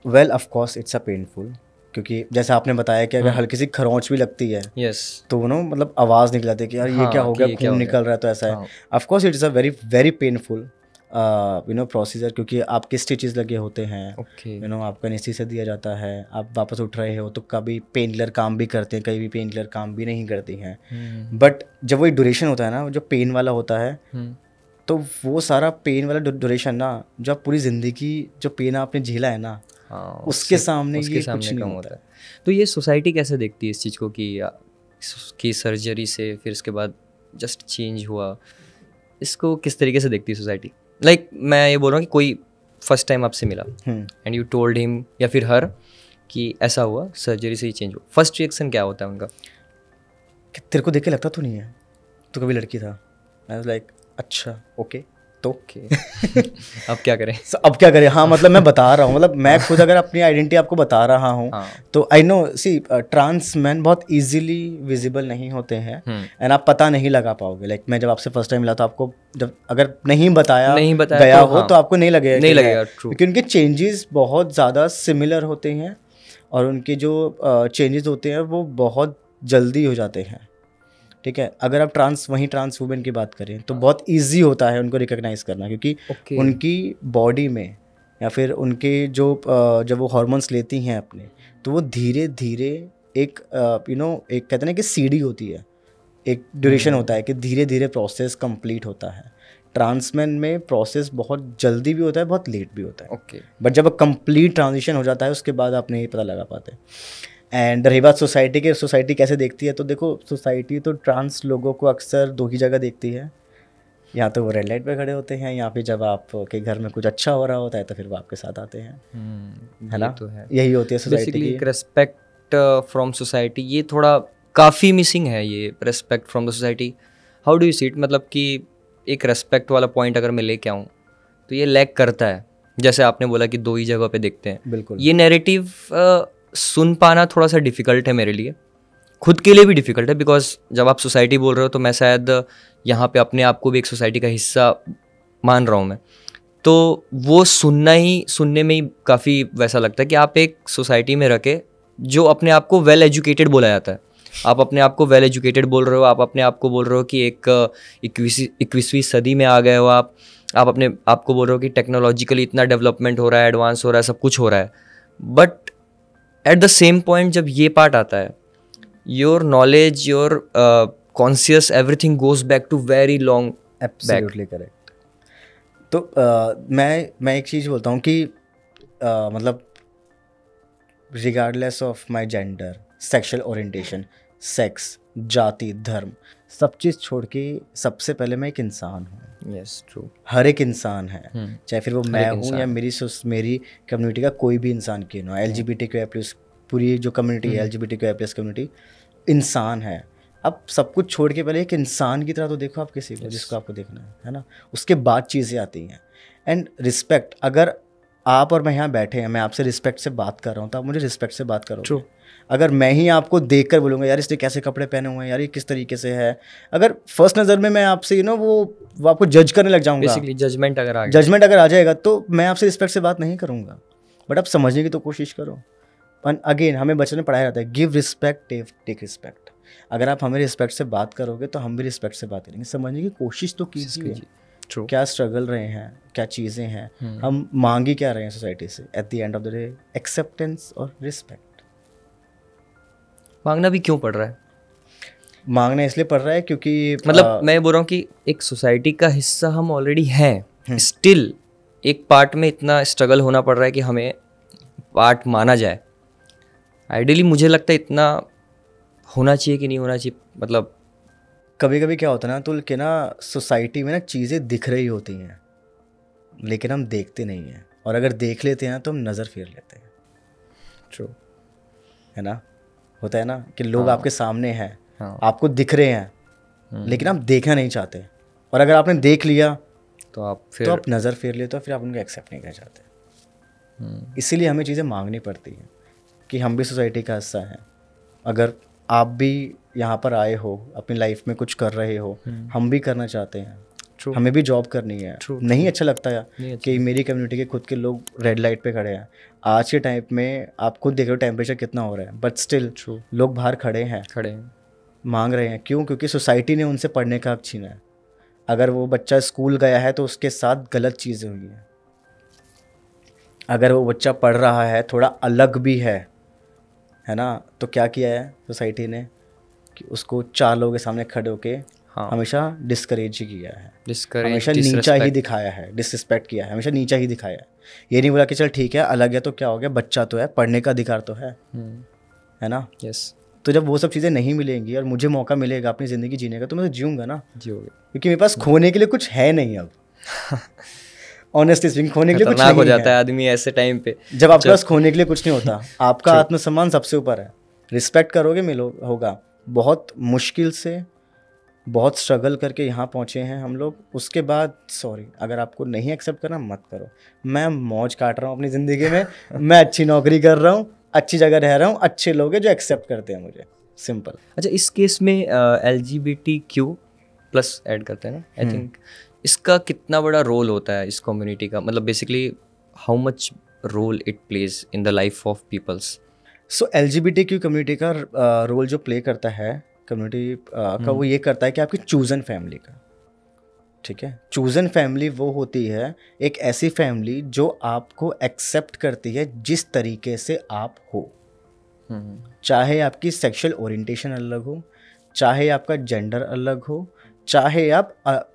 Well of course it's a painful, क्योंकि जैसे आपने बताया कि अगर हल्की सी खरोंच भी लगती है तो मतलब आवाज़ निकल आती है कि यार ये क्या हो गया, खून निकल रहा है, तो ऐसा है। Of course it's a very very painful procedure, क्योंकि आपके स्टिचेस लगे होते हैं, आपका एनेस्थीसिया दिया जाता है, आप वापस उठ रहे हो तो कभी पेन किलर काम भी करते हैं, कभी पेन किलर काम भी नहीं करती हैं। बट जब वही ड्यूरेशन होता है ना, जो पेन वाला होता है, तो वो सारा पेन वाला ड्यूरेशन ना, जो पूरी ज़िंदगी जो पेन आपने झेला है ना, उसके सामने ये कुछ नहीं होता है। तो ये सोसाइटी कैसे देखती है इस चीज़ को कि सर्जरी से फिर उसके बाद जस्ट चेंज हुआ, इसको किस तरीके से देखती है सोसाइटी? लाइक मैं ये बोल रहा हूँ कि कोई फर्स्ट टाइम आपसे मिला एंड यू टोल्ड हिम या फिर हर कि ऐसा हुआ, सर्जरी से ही चेंज हुआ, फर्स्ट रिएक्शन क्या होता है उनका? कि तेरे को देख के लगता तो नहीं है तो कभी लड़की था। आई वाज लाइक अच्छा ओके, तो अब क्या करें? अब क्या करें? हाँ, मतलब मैं बता रहा हूँ, मतलब मैं खुद अगर अपनी आइडेंटिटी आपको बता रहा हूँ तो I know, see trans man बहुत इजीली विजिबल नहीं होते हैं एंड आप पता नहीं लगा पाओगे। लाइक मैं जब आपसे फर्स्ट टाइम मिला तो आपको जब अगर नहीं बताया गया हो तो आपको नहीं लगेगा क्योंकि उनके चेंजेस बहुत ज़्यादा सिमिलर होते हैं और उनके जो चेंजेस होते हैं वो बहुत जल्दी हो जाते हैं। ठीक है, अगर आप ट्रांस वुमेन की बात करें तो बहुत इजी होता है उनको रिकॉग्नाइज करना, क्योंकि उनकी बॉडी में या फिर उनके जो जब वो हार्मोन्स लेती हैं अपने, तो वो धीरे धीरे एक एक कहते हैं ना कि सीढ़ी होती है, एक ड्यूरेशन होता है कि धीरे धीरे प्रोसेस कंप्लीट होता है। ट्रांसमैन में प्रोसेस बहुत जल्दी भी होता है, बहुत लेट भी होता है। बट जब कंप्लीट ट्रांजिशन हो जाता है उसके बाद आप नहीं पता लगा पाते। एंड रही बात सोसाइटी कैसे देखती है, तो देखो सोसाइटी तो ट्रांस लोगों को अक्सर दो ही जगह देखती है, या तो वो रेड लाइट पे खड़े होते हैं या फिर जब आपके घर में कुछ अच्छा हो रहा होता है तो फिर वो आपके साथ आते हैं, है ना? तो है, यही होती है सोसाइटी की रिस्पेक्ट फ्रॉम सोसाइटी। ये थोड़ा काफ़ी मिसिंग है, ये respect from the society. How do you see it? मतलब कि एक रेस्पेक्ट वाला पॉइंट अगर मैं लेके आऊँ तो ये लैक करता है, जैसे आपने बोला कि दो ही जगह पे देखते हैं। बिल्कुल, ये नैरेटिव सुन पाना थोड़ा सा डिफ़िकल्ट है मेरे लिए, खुद के लिए भी डिफ़िकल्ट है, बिकॉज जब आप सोसाइटी बोल रहे हो तो मैं शायद यहाँ पे अपने आप को भी एक सोसाइटी का हिस्सा मान रहा हूँ मैं, तो वो सुनने में ही काफ़ी वैसा लगता है कि आप एक सोसाइटी में रखे जो अपने आप को वेल एजुकेटेड बोला जाता है, आप अपने आप को वेल एजुकेटेड बोल रहे हो, आप अपने आप को बोल रहे हो कि एक 21वीं सदी में आ गए हो, आप अपने आप को बोल रहे हो कि टेक्नोलॉजिकली इतना डेवलपमेंट हो रहा है, एडवांस हो रहा है, सब कुछ हो रहा है। But at the same point जब ये पार्ट आता है, your knowledge, your conscious, everything goes back to very long. Absolutely correct. तो मैं एक चीज़ बोलता हूँ कि मतलब regardless of my gender, sexual orientation, sex, जाति, धर्म, सब चीज़ छोड़ के सबसे पहले मैं एक इंसान हूँ। Yes, true. हर एक इंसान है, चाहे फिर वो मैं हूँ या मेरी कम्युनिटी का कोई भी इंसान क्यों ना, LGBTQ+ पूरी जो कम्युनिटी है, LGBTQ+ कम्युनिटी इंसान है। अब सब कुछ छोड़ के पहले एक इंसान की तरह तो देखो आप किसी को, जिसको आपको देखना है ना, उसके बाद चीज़ें आती हैं। एंड रिस्पेक्ट, अगर आप और मैं यहाँ बैठे हैं, मैं आपसे रिस्पेक्ट से बात कर रहा हूँ, तो आप मुझे रिस्पेक्ट से बात करोगे। अगर मैं ही आपको देख कर बोलूँगा यार इसने कैसे कपड़े पहने हुए हैं, यार ये किस तरीके से है, अगर फर्स्ट नज़र में मैं आपसे वो आपको जज करने लग जाऊँगा, बेसिकली जजमेंट अगर आ जाएगा तो मैं आपसे रिस्पेक्ट से बात नहीं करूँगा। बट आप समझने की तो कोशिश करो। और अगेन हमें बचपन में पढ़ाया जाता है गिव रिस्पेक्ट टेक रिस्पेक्ट। अगर आप हमें रिस्पेक्ट से बात करोगे तो हम भी रिस्पेक्ट से बात करेंगे। समझने की कोशिश तो कीजिए, क्या स्ट्रगल रहे हैं, क्या चीज़ें हैं, हम मांगी क्या रहे हैं सोसाइटी से। Eight the end of the day acceptance और रिस्पेक्ट। मांगना भी क्यों पड़ रहा है? मांगना इसलिए पड़ रहा है क्योंकि मतलब मैं बोल रहा हूँ कि एक सोसाइटी का हिस्सा हम ऑलरेडी हैं, स्टिल एक पार्ट में इतना स्ट्रगल होना पड़ रहा है कि हमें पार्ट माना जाए। आइडियली मुझे लगता है इतना होना चाहिए कि नहीं होना चाहिए। मतलब कभी कभी क्या होता है ना तो कि ना सोसाइटी में ना चीज़ें दिख रही होती हैं लेकिन हम देखते नहीं हैं, और अगर देख लेते हैं तो हम नज़र फेर लेते हैं। ट्रू है ना, होता है ना कि लोग आपके सामने हैं, आपको दिख रहे हैं लेकिन आप देखना नहीं चाहते, और अगर आपने देख लिया तो आप नज़र फेर लेते हो, फिर आप उनको एक्सेप्ट नहीं कर चाहते। इसीलिए हमें चीज़ें मांगनी पड़ती हैं कि हम भी सोसाइटी का हिस्सा हैं। अगर आप भी यहाँ पर आए हो, अपनी लाइफ में कुछ कर रहे हो, हम भी करना चाहते हैं, हमें भी जॉब करनी है। नहीं अच्छा लगता है कि मेरी कम्युनिटी के खुद के लोग रेड लाइट पे खड़े हैं। आज के टाइम में आप खुद देख रहे हो टेम्परेचर कितना हो रहा है, बट स्टिल लोग बाहर खड़े हैं मांग रहे हैं। क्यों? क्योंकि सोसाइटी ने उनसे पढ़ने का हक छीना है। अगर वो बच्चा स्कूल गया है तो उसके साथ गलत चीज़ें हुई हैं। अगर वो बच्चा पढ़ रहा है, थोड़ा अलग भी है ना, तो क्या किया है सोसाइटी ने कि उसको 4 लोगों के सामने खड़े होके हमेशा डिस्करेज ही किया है, हमेशा नीचा ही दिखाया है, डिसरिस्पेक्ट किया है, हमेशा नीचा ही दिखाया है। ये नहीं बोला कि चल ठीक है अलग है तो क्या हो गया, बच्चा तो है, पढ़ने का अधिकार तो है ना। यस। तो जब वो सब चीज़ें नहीं मिलेंगी और मुझे मौका मिलेगा अपनी ज़िंदगी जीने का, तो मैं तो जीऊँगा ना, क्योंकि मेरे पास खोने के लिए कुछ है नहीं अब। ऑनेस्टली स्पीकिंग, खोने के लिए कुछ नहीं हो जाता है आदमी ऐसे टाइम पे, जब आपके पास खोने के लिए कुछ नहीं होता। आपका आत्मसम्मान सबसे ऊपर है। रिस्पेक्ट करोगे होगा। बहुत मुश्किल से, बहुत स्ट्रगल करके यहाँ पहुँचे हैं हम लोग। उसके बाद सॉरी, अगर आपको नहीं एक्सेप्ट करना मत करो। मैं मौज काट रहा हूँ अपनी ज़िंदगी में, मैं अच्छी नौकरी कर रहा हूँ, अच्छी जगह रह रहा हूँ, अच्छे लोग हैं जो एक्सेप्ट करते हैं मुझे, सिंपल। अच्छा, इस केस में LGBTQ+ ऐड करते हैं ना, आई थिंक इसका कितना बड़ा रोल होता है इस कम्युनिटी का? मतलब basically how much role it plays in the life of peoples? So LGBTQ community का रोल जो प्ले करता है कम्युनिटी का, वो ये करता है कि आपकी चूजन फैमिली का, ठीक है। चूजन फैमिली वो होती है एक ऐसी फैमिली जो आपको एक्सेप्ट करती है जिस तरीके से आप हो, चाहे आपकी सेक्सुअल ओरिएंटेशन अलग हो, चाहे आपका जेंडर अलग हो, चाहे आप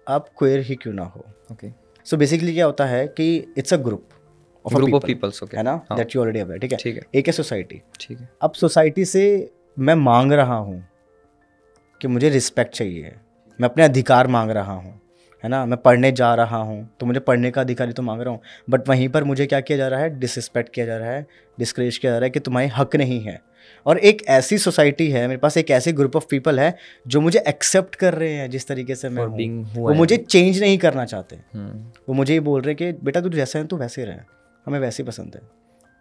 क्वेयर ही क्यों ना हो। ओके। सो बेसिकली क्या होता है कि it's a group of peoples, है ना, दैट यू ऑलरेडी अवेयर, ठीक है। एक है सोसाइटी, ठीक है। अब सोसाइटी से मैं मांग रहा हूँ कि मुझे रिस्पेक्ट चाहिए, मैं अपने अधिकार मांग रहा हूँ, है ना। मैं पढ़ने जा रहा हूँ तो मुझे पढ़ने का अधिकार ही तो मांग रहा हूँ, बट वहीं पर मुझे क्या किया जा रहा है, डिसरिस्पेक्ट किया जा रहा है, डिस्करेज किया जा रहा है कि तुम्हारे हक नहीं है। और एक ऐसी सोसाइटी है मेरे पास, एक ऐसे ग्रुप ऑफ पीपल है जो मुझे एक्सेप्ट कर रहे हैं जिस तरीके से मैं हूँ। वो मुझे चेंज नहीं करना चाहते। वो मुझे ये बोल रहे हैं कि बेटा तू जैसा है तो वैसे रहे, हमें वैसे ही पसंद है।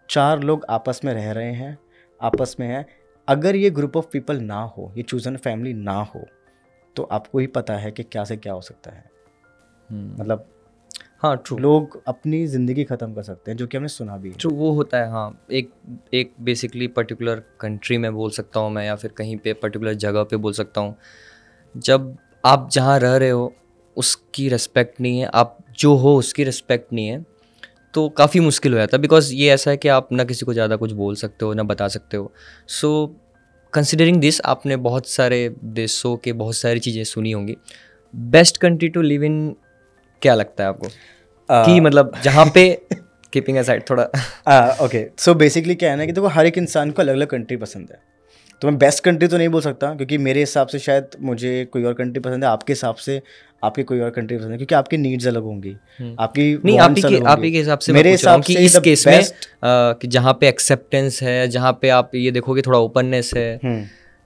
4 लोग आपस में रह रहे हैं, आपस में हैं। अगर ये ग्रुप ऑफ पीपल ना हो, ये चूजन फैमिली ना हो, तो आपको ही पता है कि क्या से क्या हो सकता है। मतलब हाँ, ट्रू, लोग अपनी ज़िंदगी ख़त्म कर सकते हैं, जो कि हमने सुना भी है। ट्रू, वो होता है। हाँ, एक बेसिकली पर्टिकुलर कंट्री में बोल सकता हूँ मैं, या फिर कहीं पे पर्टिकुलर जगह पे बोल सकता हूँ, जब आप जहाँ रह रहे हो उसकी रिस्पेक्ट नहीं है, आप जो हो उसकी रिस्पेक्ट नहीं है, तो काफ़ी मुश्किल हो जाता है। बिकॉज ये ऐसा है कि आप ना किसी को ज़्यादा कुछ बोल सकते हो ना बता सकते हो। सो कंसिडरिंग दिस, आपने बहुत सारे देशों के बहुत सारी चीज़ें सुनी होंगी। Best country to live in क्या लगता है आपको? कि मतलब जहाँ पे कीपिंग असाइड थोड़ा ओके, सो बेसिकली क्या है ना कि देखो हर एक इंसान को अलग अलग कंट्री पसंद है, तो मैं बेस्ट कंट्री तो नहीं बोल सकता, क्योंकि मेरे हिसाब से शायद मुझे कोई और कंट्री पसंद है, आपके हिसाब से आपकी कोई और कंट्री पसंद है, क्योंकि आपकी नीड्स अलग होंगी, आपकी नहीं, आप ही के हिसाब से मेरे हिसाब से इस केस में कि जहाँ पे एक्सेप्टेंस है, जहाँ पे आप ये देखोगे थोड़ा ओपननेस है,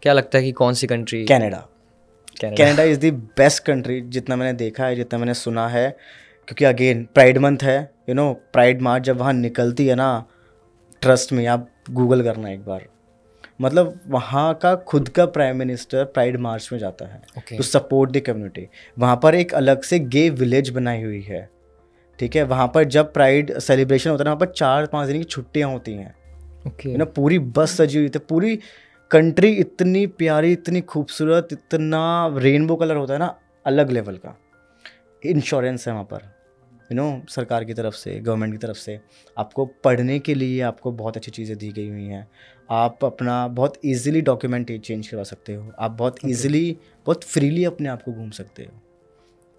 क्या लगता है कि कौन सी country? Canada is the best country, जितना मैंने देखा है, जितना मैंने सुना है, क्योंकि अगेन प्राइड मंथ है, प्राइड मार्च जब वहाँ निकलती है ना, ट्रस्ट में आप गूगल करना एक बार, मतलब वहाँ का खुद का प्राइम मिनिस्टर प्राइड मार्च में जाता है टू सपोर्ट द कम्युनिटी। वहाँ पर एक अलग से गे विलेज बनाई हुई है, ठीक है। वहाँ पर जब प्राइड सेलिब्रेशन होता है ना, वहाँ पर 4-5 दिन की छुट्टियाँ होती हैं, पूरी बस सजी हुई थी, पूरी कंट्री इतनी प्यारी, इतनी खूबसूरत, इतना रेनबो कलर होता है ना, अलग लेवल का। इंश्योरेंस है वहाँ पर, सरकार की तरफ से, गवर्नमेंट की तरफ से आपको पढ़ने के लिए आपको बहुत अच्छी चीज़ें दी गई हुई हैं। आप अपना बहुत इजीली डॉक्यूमेंट चेंज करवा सकते हो, आप बहुत इजीली, बहुत फ्रीली अपने आप को घूम सकते हो।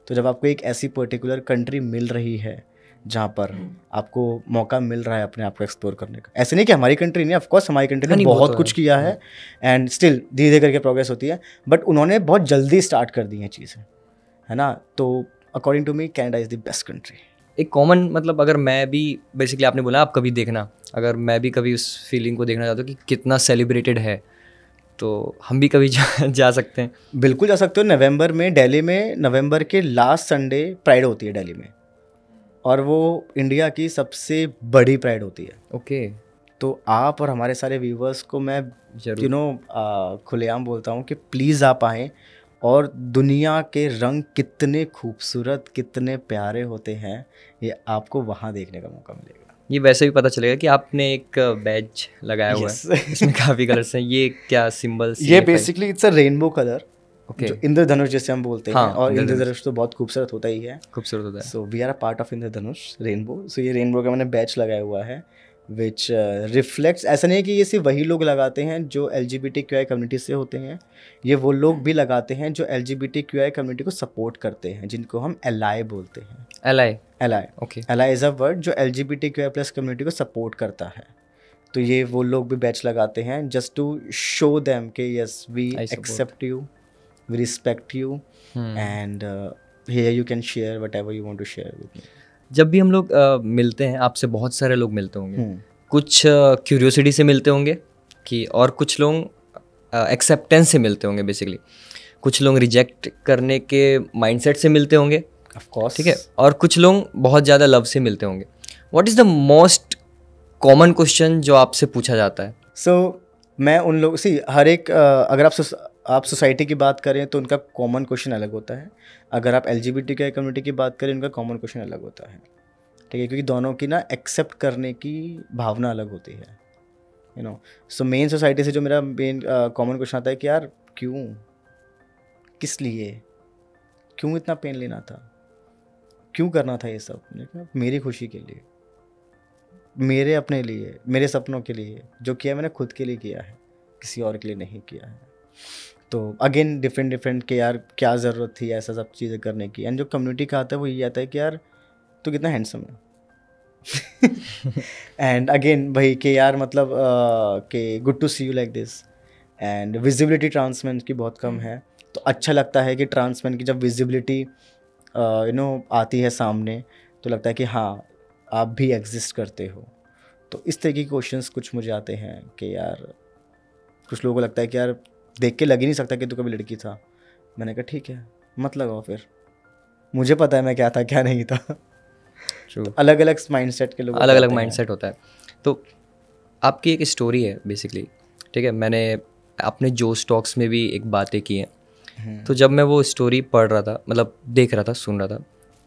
तो जब आपको एक ऐसी पर्टिकुलर कंट्री मिल रही है जहाँ पर आपको मौका मिल रहा है अपने आप को एक्सप्लोर करने का, ऐसे नहीं कि हमारी कंट्री नहीं, ऑफकोर्स हमारी कंट्री ने बहुत कुछ किया है एंड स्टिल धीरे धीरे करके प्रोग्रेस होती है, बट उन्होंने बहुत जल्दी स्टार्ट कर दी हैं चीज़ें, है ना। तो according to me Canada is the best country. एक कॉमन, मतलब अगर मैं भी, बेसिकली आपने बोला आप कभी देखना, अगर मैं भी कभी उस फीलिंग को देखना चाहता हूँ कि कितना सेलिब्रेटेड है, तो हम भी कभी जा सकते हैं। बिल्कुल जा सकते हो। नवंबर में दिल्ली में, नवंबर के लास्ट संडे प्राइड होती है दिल्ली में, और वो इंडिया की सबसे बड़ी प्राइड होती है। ओके। तो आप और हमारे सारे व्यूवर्स को मैं खुलेआम बोलता हूँ कि प्लीज़ आप आएँ, और दुनिया के रंग कितने खूबसूरत, कितने प्यारे होते हैं, ये आपको वहाँ देखने का मौका मिलेगा। ये वैसे भी पता चलेगा कि आपने एक बैज लगाया हुआ है, इसमें काफ़ी कलर्स हैं। ये क्या सिंबल? ये basically it's a rainbow colour, okay, जो इंद्रधनुष जैसे हम बोलते हैं। हाँ, और इंद्रधनुष तो बहुत खूबसूरत होता ही है, खूबसूरत होता है। So we are a part of इंद्रधनुष रेनबो। सो ये रेनबो का मैंने बैच लगाया हुआ है, विच रिफ्लेक्ट्स, ऐसा नहीं है कि ये सिर्फ वही लोग लगाते हैं जो LGBTQI कम्युनिटी से होते हैं, ये वो लोग भी लगाते हैं जो LGBTQI कम्युनिटी को सपोर्ट करते हैं, जिनको हम एलाई बोलते हैं। Ally, okay. Ally is a word जो LGBTQI+ कम्युनिटी को सपोर्ट करता है। तो ये वो लोग भी बैच लगाते हैं जस्ट टू शो देम कि yes we accept you, we respect you, and here you can share whatever you want to share with me. जब भी हम लोग मिलते हैं, आपसे बहुत सारे लोग मिलते होंगे, कुछ क्यूरियोसिटी से मिलते होंगे कि, और कुछ लोग एक्सेप्टेंस से मिलते होंगे बेसिकली, कुछ लोग रिजेक्ट करने के माइंडसेट से मिलते होंगे, ऑफ कोर्स, ठीक है, और कुछ लोग बहुत ज़्यादा लव से मिलते होंगे। What is the most common question जो आपसे पूछा जाता है? मैं उन लोग से हर एक अगर आप सोसाइटी की बात करें तो उनका कॉमन क्वेश्चन अलग होता है, अगर आप LGBTQI कम्युनिटी की बात करें उनका कॉमन क्वेश्चन अलग होता है, ठीक है, क्योंकि दोनों की ना एक्सेप्ट करने की भावना अलग होती है, सो मेन सोसाइटी से जो मेरा मेन कॉमन क्वेश्चन आता है कि यार क्यों, किस लिए, क्यों इतना पेन लेना था, क्यों करना था ये सब? मेरी खुशी के लिए, मेरे अपने लिए, मेरे सपनों के लिए, जो किया मैंने खुद के लिए किया है, किसी और के लिए नहीं किया है। तो अगेन डिफरेंट कि यार क्या ज़रूरत थी ऐसा सब चीज़ें करने की। एंड जो कम्युनिटी का आता है वो ये आता है कि यार तू कितना हैंडसम है एंड अगेन भाई कि यार मतलब कि good to see you like this. And visibility trans man की बहुत कम है, तो अच्छा लगता है कि ट्रांसमैन की जब विजिबिलिटी आती है सामने, तो लगता है कि हाँ आप भी एग्जिस्ट करते हो। तो इस तरह के क्वेश्चंस कुछ मुझे आते हैं कि यार कुछ लोगों को लगता है कि यार देख के लग ही नहीं सकता कि तू कभी लड़की था। मैंने कहा ठीक है मत लगाओ, फिर मुझे पता है मैं क्या था क्या नहीं था। तो अलग अलग माइंडसेट के लोग, अलग अलग माइंडसेट होता है। तो आपकी एक स्टोरी है बेसिकली, ठीक है, मैंने अपने जो स्टॉक्स में भी एक बातें की हैं, तो जब मैं वो स्टोरी पढ़ रहा था, मतलब देख रहा था, सुन रहा था,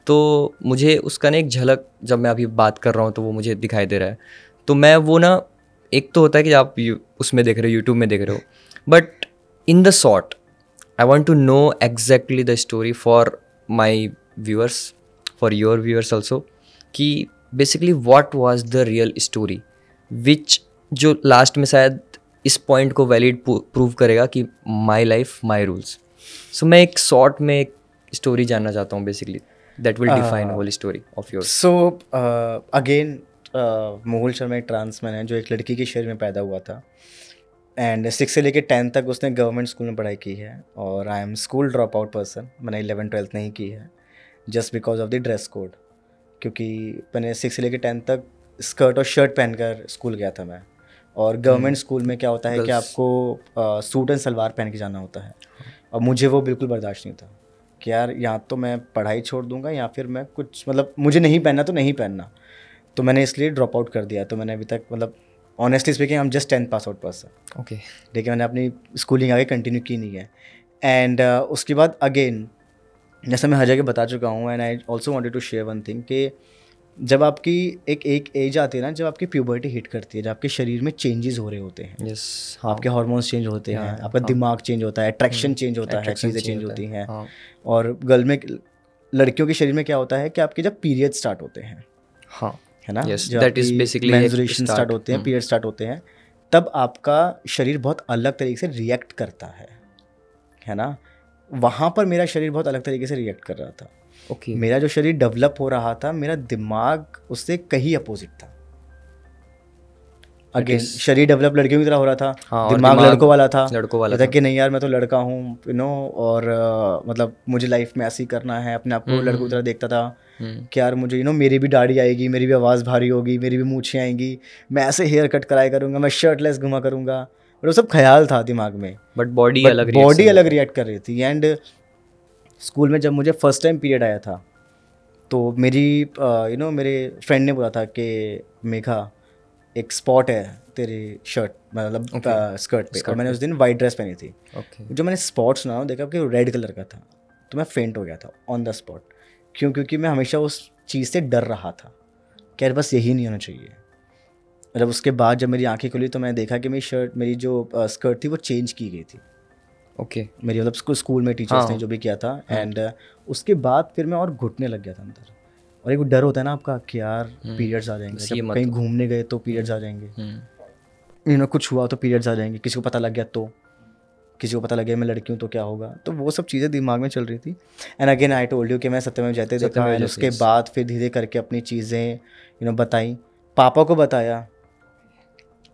तो मुझे उसका ना एक झलक, जब मैं अभी बात कर रहा हूँ तो वो मुझे दिखाई दे रहा है। तो मैं वो ना, एक तो होता है कि आप उसमें देख रहे हो, यूट्यूब में देख रहे हो, but in the short I want to know exactly the story for my viewers, for your viewers also, कि basically what was the real story which, जो लास्ट में शायद इस पॉइंट को वैलिड प्रूव करेगा कि माई लाइफ माई रूल्स। सो मैं एक शॉर्ट में एक स्टोरी जानना चाहता हूँ basically, that will define whole story of yours. So again Mohul Sharma एक ट्रांसमैन है जो एक लड़की के शरीर में पैदा हुआ था, एंड 6 से लेकर 10 तक उसने गवर्नमेंट स्कूल में पढ़ाई की है, और I am school drop out person. मैंने 11-12 नहीं की है just because of the dress code, क्योंकि मैंने 6 से लेकर 10 तक स्कर्ट और शर्ट पहनकर स्कूल गया था मैं। और गवर्नमेंट स्कूल में क्या होता है कि आपको सूट एंड सलवार पहन के जाना होता है, और मुझे वो बिल्कुल बर्दाश्त नहीं था कि यार या तो मैं पढ़ाई छोड़ दूंगा या फिर मैं कुछ मतलब मुझे नहीं पहनना तो नहीं पहनना, तो मैंने इसलिए ड्रॉप आउट कर दिया। तो मैंने अभी तक मतलब honestly speaking I am just 10th pass out person. Okay. लेकिन मैंने अपनी स्कूलिंग आगे कंटिन्यू की नहीं है। एंड उसके बाद अगेन जैसा मैं हर जगह बता चुका हूँ, and I also wanted to share one thing कि जब आपकी एक एज आती है ना, जब आपकी प्यूबर्टी हिट करती है, जब आपके शरीर में चेंजेस हो रहे होते हैं, यस, आपके हार्मोन्स चेंज होते हैं, आपका दिमाग चेंज होता है, अट्रैक्शन चेंज होता है, चीज़ें चेंज होती हैं। और गर्ल में लड़कियों के शरीर में क्या होता है कि आपके जब पीरियड स्टार्ट होते हैं, हाँ, है ना, yes, जब that is basically मेंस्ट्रुएशन एक स्टार्ट होते हैं, पीरियड स्टार्ट होते हैं, तब आपका शरीर बहुत अलग तरीके से रिएक्ट करता है ना। वहाँ पर मेरा शरीर बहुत अलग तरीके से रिएक्ट कर रहा था। ओके। मेरा जो शरीर डेवलप हो रहा था, मेरा दिमाग उससे कहीं अपोजिट था। अगेन शरीर डेवलप लड़कियों की तरह हो रहा था, हाँ, दिमाग लड़कों वाला था। लड़कों वाला था कि नहीं यार मैं तो लड़का हूँ यू नो, और मतलब मुझे लाइफ में ऐसे ही करना है। अपने आप को लड़कों की तरह देखता था कि यार मुझे यू नो मेरी भी दाढ़ी आएगी, मेरी भी आवाज़ भारी होगी, मेरी भी मूछें आएंगी, मैं ऐसे हेयर कट कराया करूँगा, मैं शर्टलेस घुमा करूँगा, और वो सब ख्याल था दिमाग में। बट बॉडी अलग रिएक्ट कर रही थी। एंड स्कूल में जब मुझे फर्स्ट टाइम पीरियड आया था, तो मेरी यू नो मेरे फ्रेंड ने बोला था कि मेघा एक स्पॉट है तेरी शर्ट मतलब स्कर्ट पे, और मैंने उस दिन वाइट ड्रेस पहनी थी। जो मैंने स्पॉट सुना देखा कि रेड कलर का था, तो मैं फेंट हो गया था ऑन द स्पॉट। क्योंकि मैं हमेशा उस चीज़ से डर रहा था कि यार बस यही नहीं होना चाहिए। जब उसके बाद जब मेरी आंखें खुली तो मैंने देखा कि मेरी जो स्कर्ट थी वो चेंज की गई थी। ओके। मेरी मतलब स्कूल में टीचर्स ने जो भी किया था। एंड उसके बाद फिर मैं और घुटने लग गया था अंदर। और एक डर होता है ना आपका कि यार पीरियड्स आ जाएंगे, जब कहीं घूमने गए तो पीरियड्स आ जाएंगे, यू नो कुछ हुआ तो पीरियड्स आ जाएंगे, किसी को पता लग गया तो, किसी को पता लग गया मैं लड़की हूँ तो क्या होगा। तो वो सब चीज़ें दिमाग में चल रही थी। And again I told you कि मैं सत्यमेव जयते देखा। एंड उसके बाद फिर धीरे करके अपनी चीज़ें यू नो बताई, पापा को बताया।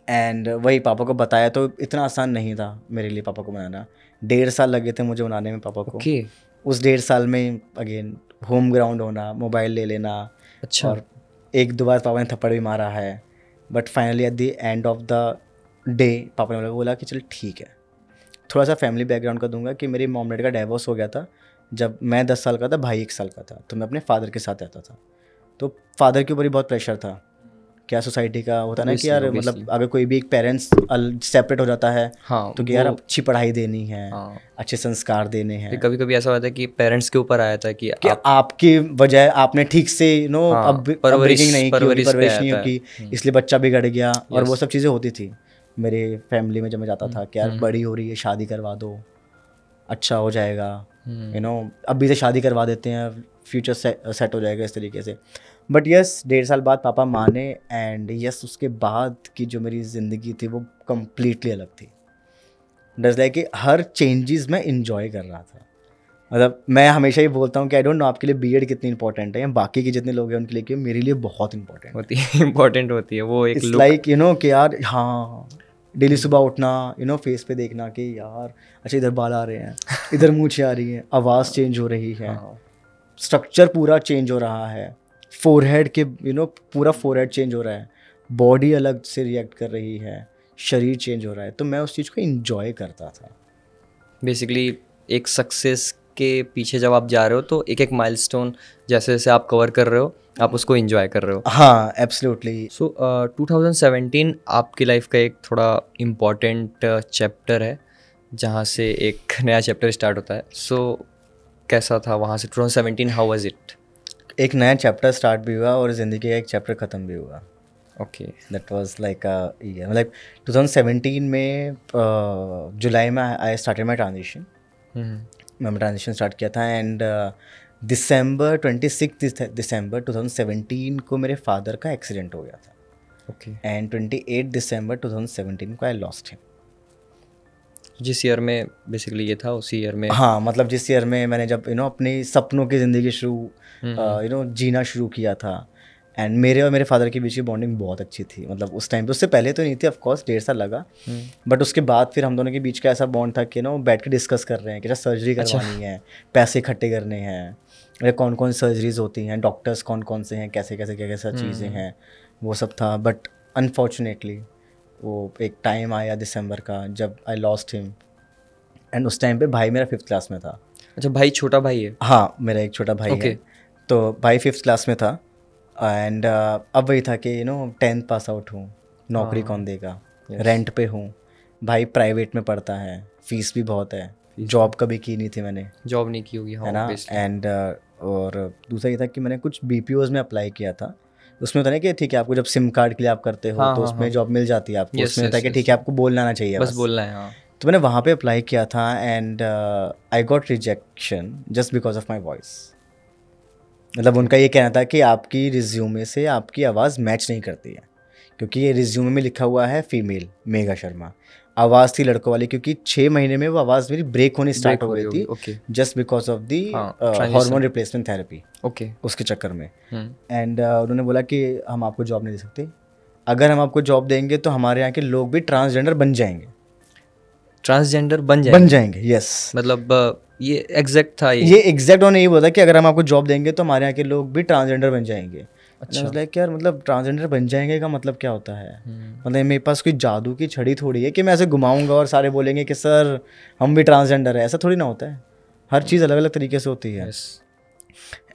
एंड वही पापा को बताया तो इतना आसान नहीं था मेरे लिए पापा को बनाना। 1.5 साल लगे थे मुझे बनाने में पापा को। उस 1.5 साल में अगेन होम ग्राउंड होना, मोबाइल ले लेना। अच्छा। और 1-2 बार पापा ने थप्पड़ भी मारा है। But finally at the end of the day पापा ने बोला कि चल ठीक है। थोड़ा सा फैमिली बैकग्राउंड का दूंगा कि मेरी मॉम डैड का डाइवोर्स हो गया था जब मैं 10 साल का था, भाई 1 साल का था। तो मैं अपने फादर के साथ रहता था। तो फादर के ऊपर ही बहुत प्रेशर था। क्या सोसाइटी का होता है ना कि यार मतलब अगर कोई भी एक पेरेंट्स सेपरेट हो जाता है तो कि यार अच्छी पढ़ाई देनी है, अच्छे संस्कार देने हैं। कभी कभी ऐसा होता है कि पेरेंट्स के ऊपर आया था कि आपकी वजह आपने ठीक से यू नो अब परवरिश नहीं की, इसलिए बच्चा बिगड़ गया। और वो सब चीज़ें होती थी मेरे फैमिली में जब मैं जाता था कि यार बड़ी हो रही है, शादी करवा दो, अच्छा हो जाएगा, यू नो अभी से शादी करवा देते हैं, फ्यूचर सेट हो जाएगा इस तरीके से। बट यस 1.5 साल बाद पापा माने। एंड यस उसके बाद की जो मेरी ज़िंदगी थी वो कम्प्लीटली अलग थी। डज लाइक कि हर चेंजेस मैं इंजॉय कर रहा था। मतलब मैं हमेशा ही बोलता हूँ कि आई डोंट नो आपके लिए बीएड कितनी इंपॉर्टेंट है या बाकी के जितने लोग हैं उनके लिए, कि मेरे लिए बहुत इंपॉर्टेंट होती है वो एक इट्स लाइक यू नो कि यार हाँ डेली सुबह उठना, यू नो फेस पे देखना कि यार अच्छा इधर बाल आ रहे हैं, इधर मूंछें आ रही हैं, आवाज़ चेंज हो रही है, स्ट्रक्चर पूरा चेंज हो रहा है, फोरहेड के यू नो पूरा फोरहेड चेंज हो रहा है, बॉडी अलग से रिएक्ट कर रही है, शरीर चेंज हो रहा है। तो मैं उस चीज़ को एंजॉय करता था। बेसिकली एक सक्सेस के पीछे जब आप जा रहे हो तो एक एक माइलस्टोन जैसे जैसे आप कवर कर रहे हो आप उसको एंजॉय कर रहे हो। हाँ एब्सोल्युटली। सो 2017 आपकी लाइफ का एक थोड़ा इम्पॉर्टेंट चैप्टर है जहाँ से एक नया चैप्टर स्टार्ट होता है। सो कैसा था वहाँ से 2017, हाउ वाज इट? एक नया चैप्टर स्टार्ट भी हुआ और ज़िंदगी का एक चैप्टर ख़त्म भी हुआ। ओके, दैट वाज लाइक मतलब 2017 में जुलाई में आई स्टार्टेड माई ट्रांजिशन। मैंने ट्रांजिशन स्टार्ट किया था। एंड दिसंबर 26 दिसंबर 2017 को मेरे फादर का एक्सीडेंट हो गया था। ओके। एंड 28 दिसंबर 2017 को आई लॉस्ट हिम। जिस ईयर में बेसिकली ये था उसी ईयर में? हाँ मतलब जिस ईयर में मैंने जब यू नो अपनी सपनों की ज़िंदगी शुरू यू नो जीना शुरू किया था। एंड मेरे और मेरे फादर के बीच की बॉन्डिंग बहुत अच्छी थी। मतलब उस टाइम पे, उससे पहले तो नहीं थी ऑफकोर्स, 1.5 साल लगा। बट उसके बाद फिर हम दोनों के बीच का ऐसा बॉन्ड था कि नो बैठ के डिस्कस कर रहे हैं कि जैसे सर्जरी करवानी है, पैसे इकट्ठे करने हैं, कौन कौन सर्जरीज होती हैं, डॉक्टर्स कौन कौन से हैं, कैसे कैसे क्या कैसा चीज़ें हैं, वो सब था। बट अनफॉर्चुनेटली वो एक टाइम आया दिसंबर का जब आई लॉस्ट हिम। एंड उस टाइम पे भाई मेरा 5th क्लास में था। अच्छा, भाई छोटा भाई है? हाँ, मेरा एक छोटा भाई Okay. है। तो भाई 5th क्लास में था एंड अब वही था कि 10th पास आउट हूँ, नौकरी कौन देगा, रेंट पे हूँ, भाई प्राइवेट में पढ़ता है, फीस भी बहुत है, जॉब कभी की नहीं थी मैंने, जॉब नहीं की होगी, हाँ, है ना। obviously. एंड और दूसरा ये था कि मैंने कुछ BPOs में अप्लाई किया था। उसमें होता है ना कि ठीक है, आपको जब सिम कार्ड के लिए आप करते हो हाँ, तो हाँ, उसमें हाँ. जॉब मिल जाती है आपको। Yes, उसमें होता है yes, कि ठीक yes. है, आपको बोलना आना चाहिए बस बोलना है, हाँ. तो मैंने वहाँ पे अप्लाई किया था and I got rejection just because of my voice. मतलब उनका ये कहना था कि आपकी रिज्यूमे से आपकी आवाज़ मैच नहीं करती है, क्योंकि ये रिज्यूमे में लिखा हुआ है फीमेल मेघा शर्मा, आवाज़ थी लड़कों वाली, क्योंकि 6 महीने में वो आवाज़ मेरी ब्रेक होनी स्टार्ट हो गई थी, okay. Just because of the हाँ, हार्मोन रिप्लेसमेंट थेरेपी, ओके. उसके चक्कर में। एंड उन्होंने बोला कि हम आपको जॉब नहीं दे सकते, अगर हम आपको जॉब देंगे तो हमारे यहाँ के लोग भी ट्रांसजेंडर बन जाएंगे। ट्रांसजेंडर बन जाएंगे? यस। मतलब ये एग्जैक्ट था ये एग्जैक्ट उन्होंने ये बोला कि अगर हम आपको जॉब देंगे तो हमारे यहाँ के लोग भी ट्रांसजेंडर बन जाएंगे। अच्छा, लाइक यार मतलब ट्रांसजेंडर बन जाएंगे का मतलब क्या होता है? मतलब मेरे पास कोई जादू की छड़ी थोड़ी है कि मैं ऐसे घुमाऊंगा और सारे बोलेंगे कि सर हम भी ट्रांसजेंडर है, ऐसा थोड़ी ना होता है। हर चीज़ अलग अलग तरीके से होती है।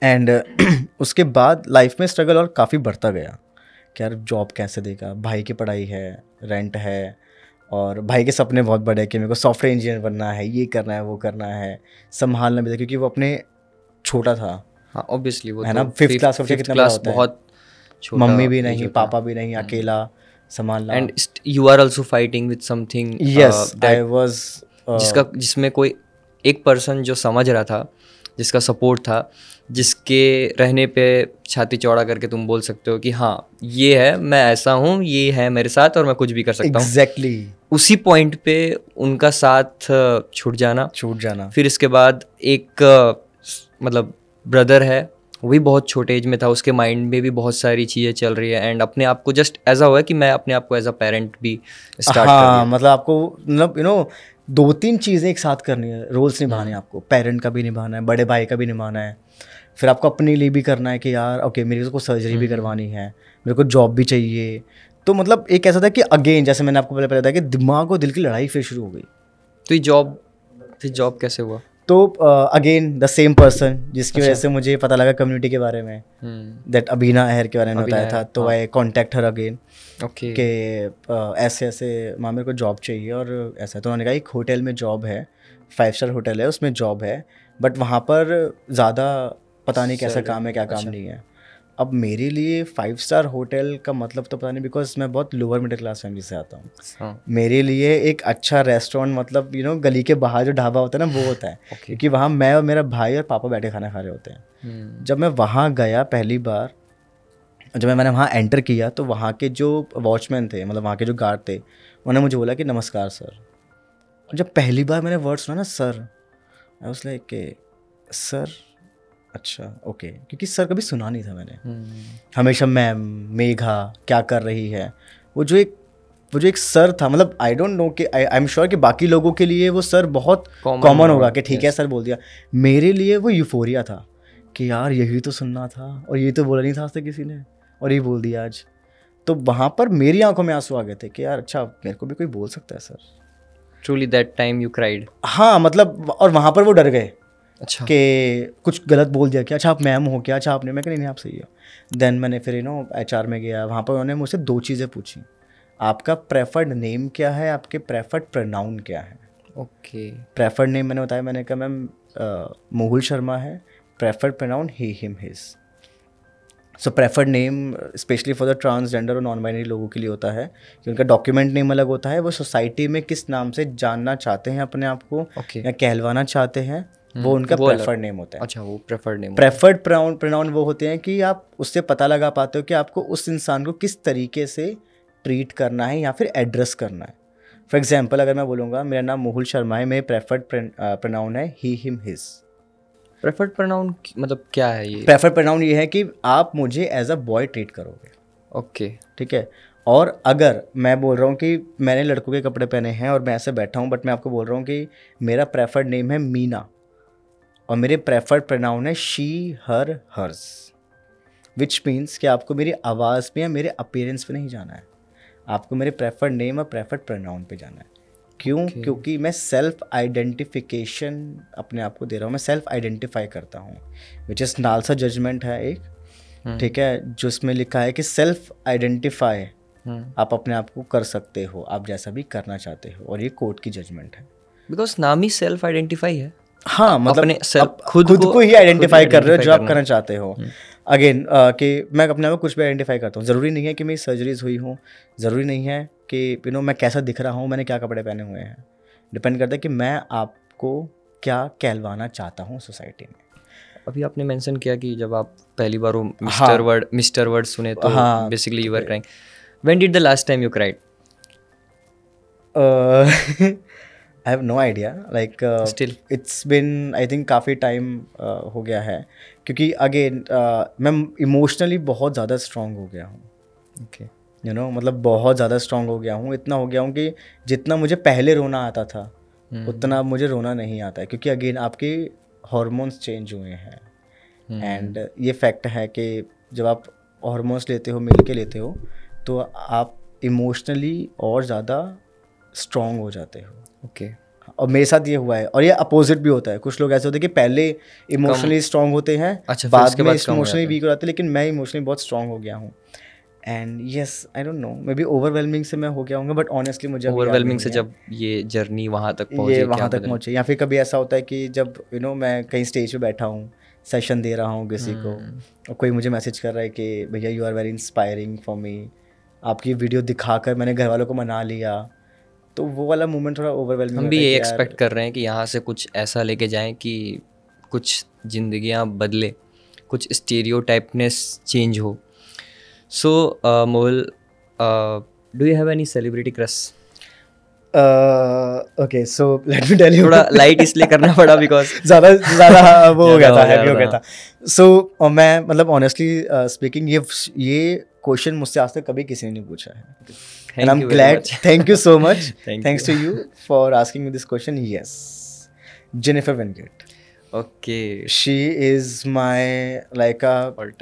एंड उसके बाद लाइफ में स्ट्रगल और काफ़ी बढ़ता गया कि यार जॉब कैसे देगा, भाई की पढ़ाई है, रेंट है, और भाई के सपने बहुत बड़े हैं कि मेरे को सॉफ्टवेयर इंजीनियर बनना है, ये करना है, वो करना है, संभालना भी था क्योंकि वो अपने छोटा था। हाँ, ऑब्वियसली वो है तो ना, 5th क्लास में कितना बड़ा होता है, बहुत छोटा, मम्मी भी नहीं, पापा भी नहीं, अकेला संभालना। And you are also fighting with something, yes I was, जिसमें कोई एक पर्सन जो समझ रहा था, जिसका सपोर्ट था, जिसके रहने पे छाती चौड़ा करके तुम बोल सकते हो कि हाँ ये है, मैं ऐसा हूँ, ये है मेरे साथ और मैं कुछ भी कर सकता हूँ। एग्जैक्टली उसी पॉइंट पे उनका साथ छूट जाना। फिर इसके बाद एक मतलब ब्रदर है, वो भी बहुत छोटे एज में था, उसके माइंड में भी बहुत सारी चीज़ें चल रही है, एंड अपने आप को जस्ट ऐसा हुआ कि मैं अपने आप को एज अ पेरेंट भी स्टार्ट कर दिया। मतलब आपको मतलब 2-3 चीज़ें एक साथ करनी है, रोल्स निभाने हैं आपको, पेरेंट का भी निभाना है, बड़े भाई का भी निभाना है, फिर आपको अपने लिए भी करना है कि यार ओके मेरे को सर्जरी भी करवानी है, मेरे को जॉब भी चाहिए। तो मतलब एक ऐसा था कि अगेन जैसे मैंने आपको पहले बताया कि दिमाग और दिल की लड़ाई फिर शुरू हो गई। तो ये जॉब कैसे हुआ? तो अगेन द सेम पर्सन जिसकी वजह से मुझे पता लगा कम्युनिटी के बारे में, दैट अबीना अहर के बारे में बताया था, तो आई कॉन्टैक्ट हर अगेन कि ऐसे ऐसे माँ मेरे को जॉब चाहिए और ऐसा। तो उन्होंने कहा एक होटल में जॉब है, 5 स्टार होटल है, उसमें जॉब है, बट वहाँ पर ज़्यादा पता नहीं कैसा काम है, क्या काम नहीं है। अब मेरे लिए 5 स्टार होटल का मतलब तो पता नहीं, बिकॉज मैं बहुत लोअर मिडिल क्लास फैमिली से आता हूँ। मेरे लिए एक अच्छा रेस्टोरेंट मतलब गली के बाहर जो ढाबा होता है ना, वो होता है, क्योंकि वहाँ मैं और मेरा भाई और पापा बैठे खाना खा रहे होते हैं। जब मैं वहाँ गया पहली बार, जब मैंने वहाँ एंटर किया तो वहाँ के जो वॉचमैन थे, मतलब वहाँ के जो गार्ड थे, उन्होंने मुझे बोला कि नमस्कार सर। और जब पहली बार मैंने वर्ड सुना ना sir, I was like sir, अच्छा ओके, क्योंकि सर कभी सुना नहीं था मैंने। हमेशा मैम, मेघा, क्या कर रही है, वो जो एक सर था, मतलब आई डोंट नो कि आई एम श्योर कि बाकी लोगों के लिए वो सर बहुत कॉमन होगा कि ठीक है सर बोल दिया। मेरे लिए वो यूफोरिया था कि यार यही तो सुनना था और ये तो बोला नहीं था आज तक किसी ने, और ये बोल दिया आज। तो वहाँ पर मेरी आंखों में आंसू आ गए थे कि यार अच्छा मेरे को भी कोई बोल सकता है sir. Truly that time you cried? हाँ मतलब, और वहाँ पर वो डर गए। अच्छा, कि कुछ गलत बोल दिया क्या, अच्छा आप मैम हो क्या, अच्छा आपने, मैं नहीं आप सही हो। देन मैंने फिर HR में गया, वहाँ पर उन्होंने मुझसे 2 चीज़ें पूछी, आपका प्रेफर्ड नेम क्या है, आपके प्रेफर्ड प्रोनाउन क्या है। ओके, प्रेफर्ड नेम मैंने बताया, मैंने कहा मैम मोहुल शर्मा है, preferred pronoun he him his. So preferred name specially for the transgender और नॉन बाइनरी लोगों के लिए होता है कि उनका डॉक्यूमेंट नेम अलग होता है, वो सोसाइटी में किस नाम से जानना चाहते हैं अपने आप को, या कहलवाना चाहते हैं, वो उनका प्रेफर्ड नेम होता है। अच्छा, वो प्रेफर्ड नेम। प्रेफर्ड प्रोनाउन वो होते हैं कि आप उससे पता लगा पाते हो कि आपको उस इंसान को किस तरीके से ट्रीट करना है या फिर एड्रेस करना है। फॉर एग्जांपल अगर मैं बोलूँगा मेरा नाम मोहुल शर्मा है, मेरे प्रेफर्ड प्रोनाउन है ही हिम हिज। प्रेफर्ड प्रोनाउन मतलब क्या है ये? प्रेफर्ड प्रोनाउन ये है कि आप मुझे एज अ बॉय ट्रीट करोगे। ओके, ठीक है। और अगर मैं बोल रहा हूँ कि मैंने लड़कों के कपड़े पहने हैं और मैं ऐसे बैठा हूँ, बट मैं आपको बोल रहा हूँ कि मेरा प्रेफर्ड नेम है मीना और मेरे प्रेफर्ड प्रोनाउन है she, her, hers, which means कि आपको मेरी आवाज़ पे या मेरे अपीयरेंस पे नहीं जाना है, आपको मेरे प्रेफर्ड नेम और प्रेफर्ड प्रोनाउन पे जाना है। क्यों? क्योंकि मैं सेल्फ आइडेंटिफिकेशन अपने आप को दे रहा हूँ, मैं सेल्फ आइडेंटिफाई करता हूँ, विच इज़ नालसा जजमेंट है एक, ठीक है, जो इसमें लिखा है कि सेल्फ आइडेंटिफाई आप अपने आप को कर सकते हो, आप जैसा भी करना चाहते हो, और ये कोर्ट की जजमेंट है। बिकॉज नाम ही सेल्फ आइडेंटिफाई है। हाँ, मतलब अपने खुद को ही आइडेंटिफाई कर रहे हो जो आप करना चाहते हो। अगेन कि मैं अपने आप को कुछ भी आइडेंटिफाई करता हूँ, ज़रूरी नहीं है कि मेरी सर्जरीज हुई हूँ, ज़रूरी नहीं है कि मैं कैसा दिख रहा हूँ, मैंने क्या कपड़े पहने हुए हैं, डिपेंड करता है कि मैं आपको क्या कहलवाना चाहता हूँ सोसाइटी में। अभी आपने मेंशन किया कि जब आप पहली बार वो मिस्टर वर्ड सुने तो basically you were crying. When did the last time you cried? I have no idea, like still it's been I think काफ़ी टाइम हो गया है, क्योंकि अगेन मैं इमोशनली बहुत ज़्यादा स्ट्रॉन्ग हो गया हूँ। ओके, मतलब बहुत ज़्यादा स्ट्रॉन्ग हो गया हूँ, इतना हो गया हूँ कि जितना मुझे पहले रोना आता था उतना अब मुझे रोना नहीं आता है, क्योंकि अगेन आपके हॉर्मोन्स चेंज हुए हैं। एंड ये फैक्ट है कि जब आप हॉर्मोन्स लेते हो, मिल के लेते हो, तो आप इमोशनली और ज़्यादा स्ट्रॉन्ग हो जाते हो। ओके, और मेरे साथ ये हुआ है, और ये अपोजिट भी होता है। कुछ लोग ऐसे होते हैं कि पहले इमोशनली स्ट्रॉन्ग होते हैं, अच्छा, बाद में इमोशनली वीक हो जाते हैं, लेकिन मैं इमोशनली बहुत स्ट्रॉन्ग हो गया हूँ। And yes, I don't no, may be overwhelming से मैं हो गया हूँ, बट ऑनेस्टली मुझे ओवरवेलमिंग से जब ये जर्नी वहाँ तक पहुँची, ये वहाँ तक पहुँचे, या फिर कभी ऐसा होता है कि जब मैं कहीं स्टेज पे बैठा हूँ, सेशन दे रहा हूँ किसी को, और कोई मुझे मैसेज कर रहा है कि भैया you are very inspiring for me, आपकी वीडियो दिखाकर मैंने घर वालों को मना लिया, तो वो वाला मोमेंट थोड़ा ओवरवेलमिंग। हम भी ये एक्सपेक्ट कर रहे हैं कि यहाँ से कुछ ऐसा लेके जाएं कि कुछ जिंदगियाँ बदले, कुछ स्टीरियोटाइपनेस चेंज हो। सो मोल, do you have any celebrity crush? Okay, so let me tell you, थोड़ा लाइट इसलिए करना पड़ा बिकॉज ज़्यादा वो हो गया था, हैवी हो गया था। सो मैं मतलब ऑनेस्टली स्पीकिंग, ये क्वेश्चन मुझसे आज तक कभी किसी ने नहीं पूछा है, and I'm glad. Thank you so much. Thanks to you for asking me this question. Yes, Jennifer Winget. Okay. She is my like a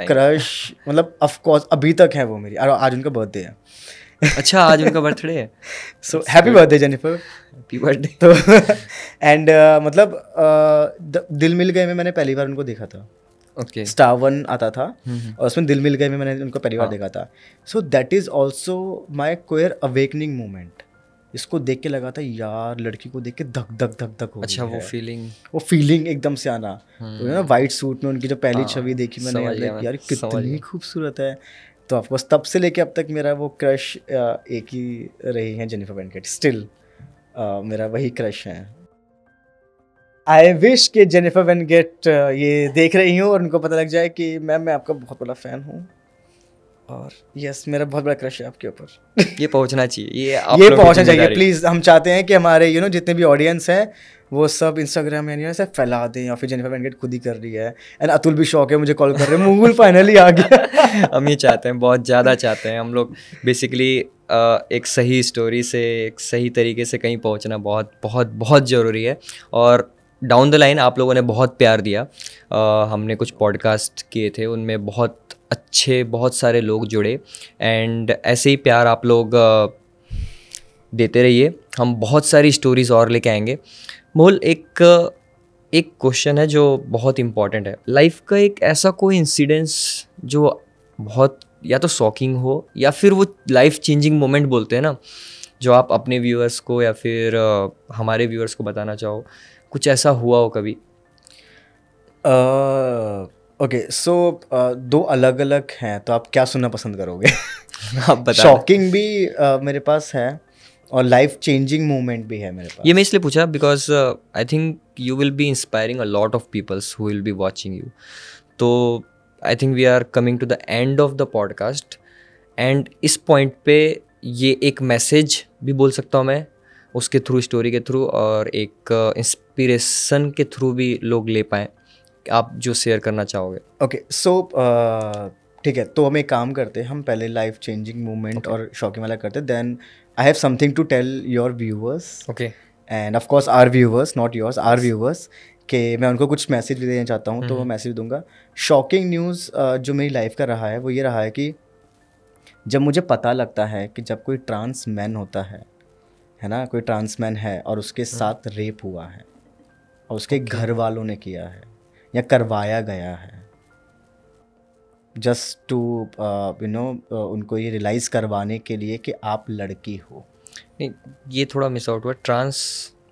crush. मतलब of course अभी तक है वो मेरी, और आज उनका बर्थडे है। अच्छा, आज उनका बर्थडे है। So happy birthday Jennifer. Happy birthday. तो and मतलब दिल मिल गए में मैंने पहली बार उनको देखा था। ओके, स्टार 1 आता था, और उसमें दिल मिल गए में मैंने उनको पहली बार देखा था। So that is also my queer awakening moment. इसको देख के लगा था यार, लड़की को देख के धक धक धक धक हो। अच्छा, वो फीलिंग एकदम से आना, तो ना वाइट सूट में उनकी जो पहली छवि देखी मैंने, यार कितनी खूबसूरत है। तो ऑफकोर्स तब से लेके अब तक मेरा वो क्रश एक ही रही है, जेनिफर वेंगेट। स्टिल मेरा वही क्रश है। आई विश कि जेनिफर वेंगेट ये देख रही हूँ और उनको पता लग जाए कि मैम मैं आपका बहुत बड़ा फ़ैन हूँ, और यस मेरा बहुत बड़ा क्रश है आपके ऊपर। ये पहुँचना चाहिए, ये पहुँचना चाहिए प्लीज़। हम चाहते हैं कि हमारे जितने भी ऑडियंस हैं वो सब इंस्टाग्राम में ऐसे फैला दें, या फिर जेनिफर वेंगेट खुद ही कर रही है। एंड अतुल भी शौक है, मुझे कॉल कर रहे हैं, मूल फाइनली आ गया। हम ये चाहते हैं, बहुत ज़्यादा चाहते हैं हम लोग बेसिकली। एक सही स्टोरी से एक सही तरीके से कहीं पहुँचना बहुत बहुत बहुत ज़रूरी है। और डाउन द लाइन आप लोगों ने बहुत प्यार दिया। हमने कुछ पॉडकास्ट किए थे, उनमें बहुत अच्छे बहुत सारे लोग जुड़े, एंड ऐसे ही प्यार आप लोग देते रहिए। हम बहुत सारी स्टोरीज़ और लेके आएंगे। मोल, एक क्वेश्चन है जो बहुत इम्पॉर्टेंट है। लाइफ का एक ऐसा कोई इंसिडेंस जो बहुत या तो शॉकिंग हो या फिर वो लाइफ चेंजिंग मोमेंट बोलते हैं ना, जो आप अपने व्यूअर्स को या फिर हमारे व्यूअर्स को बताना चाहो, कुछ ऐसा हुआ हो कभी? ओके, सो 2 अलग अलग हैं, तो आप क्या सुनना पसंद करोगे? आप बता। शॉकिंग भी मेरे पास है और लाइफ चेंजिंग मोमेंट भी है मेरे पास। ये मैं इसलिए पूछा because I think you will be inspiring a lot of peoples who will be watching you. तो I think we are coming to the end of the podcast, and इस पॉइंट पे ये एक मैसेज भी बोल सकता हूँ मैं उसके थ्रू, स्टोरी के थ्रू, और एक इंस्पिरेशन के थ्रू भी लोग ले पाएँ। आप जो शेयर करना चाहोगे? ओके, सो ठीक है, तो हम एक काम करते हैं, हम पहले लाइफ चेंजिंग मोमेंट और शॉकिंग वाला करते हैं, then I have something to tell your viewers. Okay, and of course our viewers, not yours, our viewers, कि मैं उनको कुछ मैसेज भी देना चाहता हूँ, तो वो मैसेज दूंगा। शॉकिंग न्यूज़ जो मेरी लाइफ का रहा है वो ये रहा है कि जब मुझे पता लगता है कि जब कोई ट्रांस मैन होता है है ना, कोई ट्रांसमैन है और उसके साथ रेप हुआ है और उसके घर वालों ने किया है या करवाया गया है, जस्ट टू उनको ये रियलाइज़ करवाने के लिए कि आप लड़की हो। नहीं, ये थोड़ा मिस आउट हुआ। ट्रांस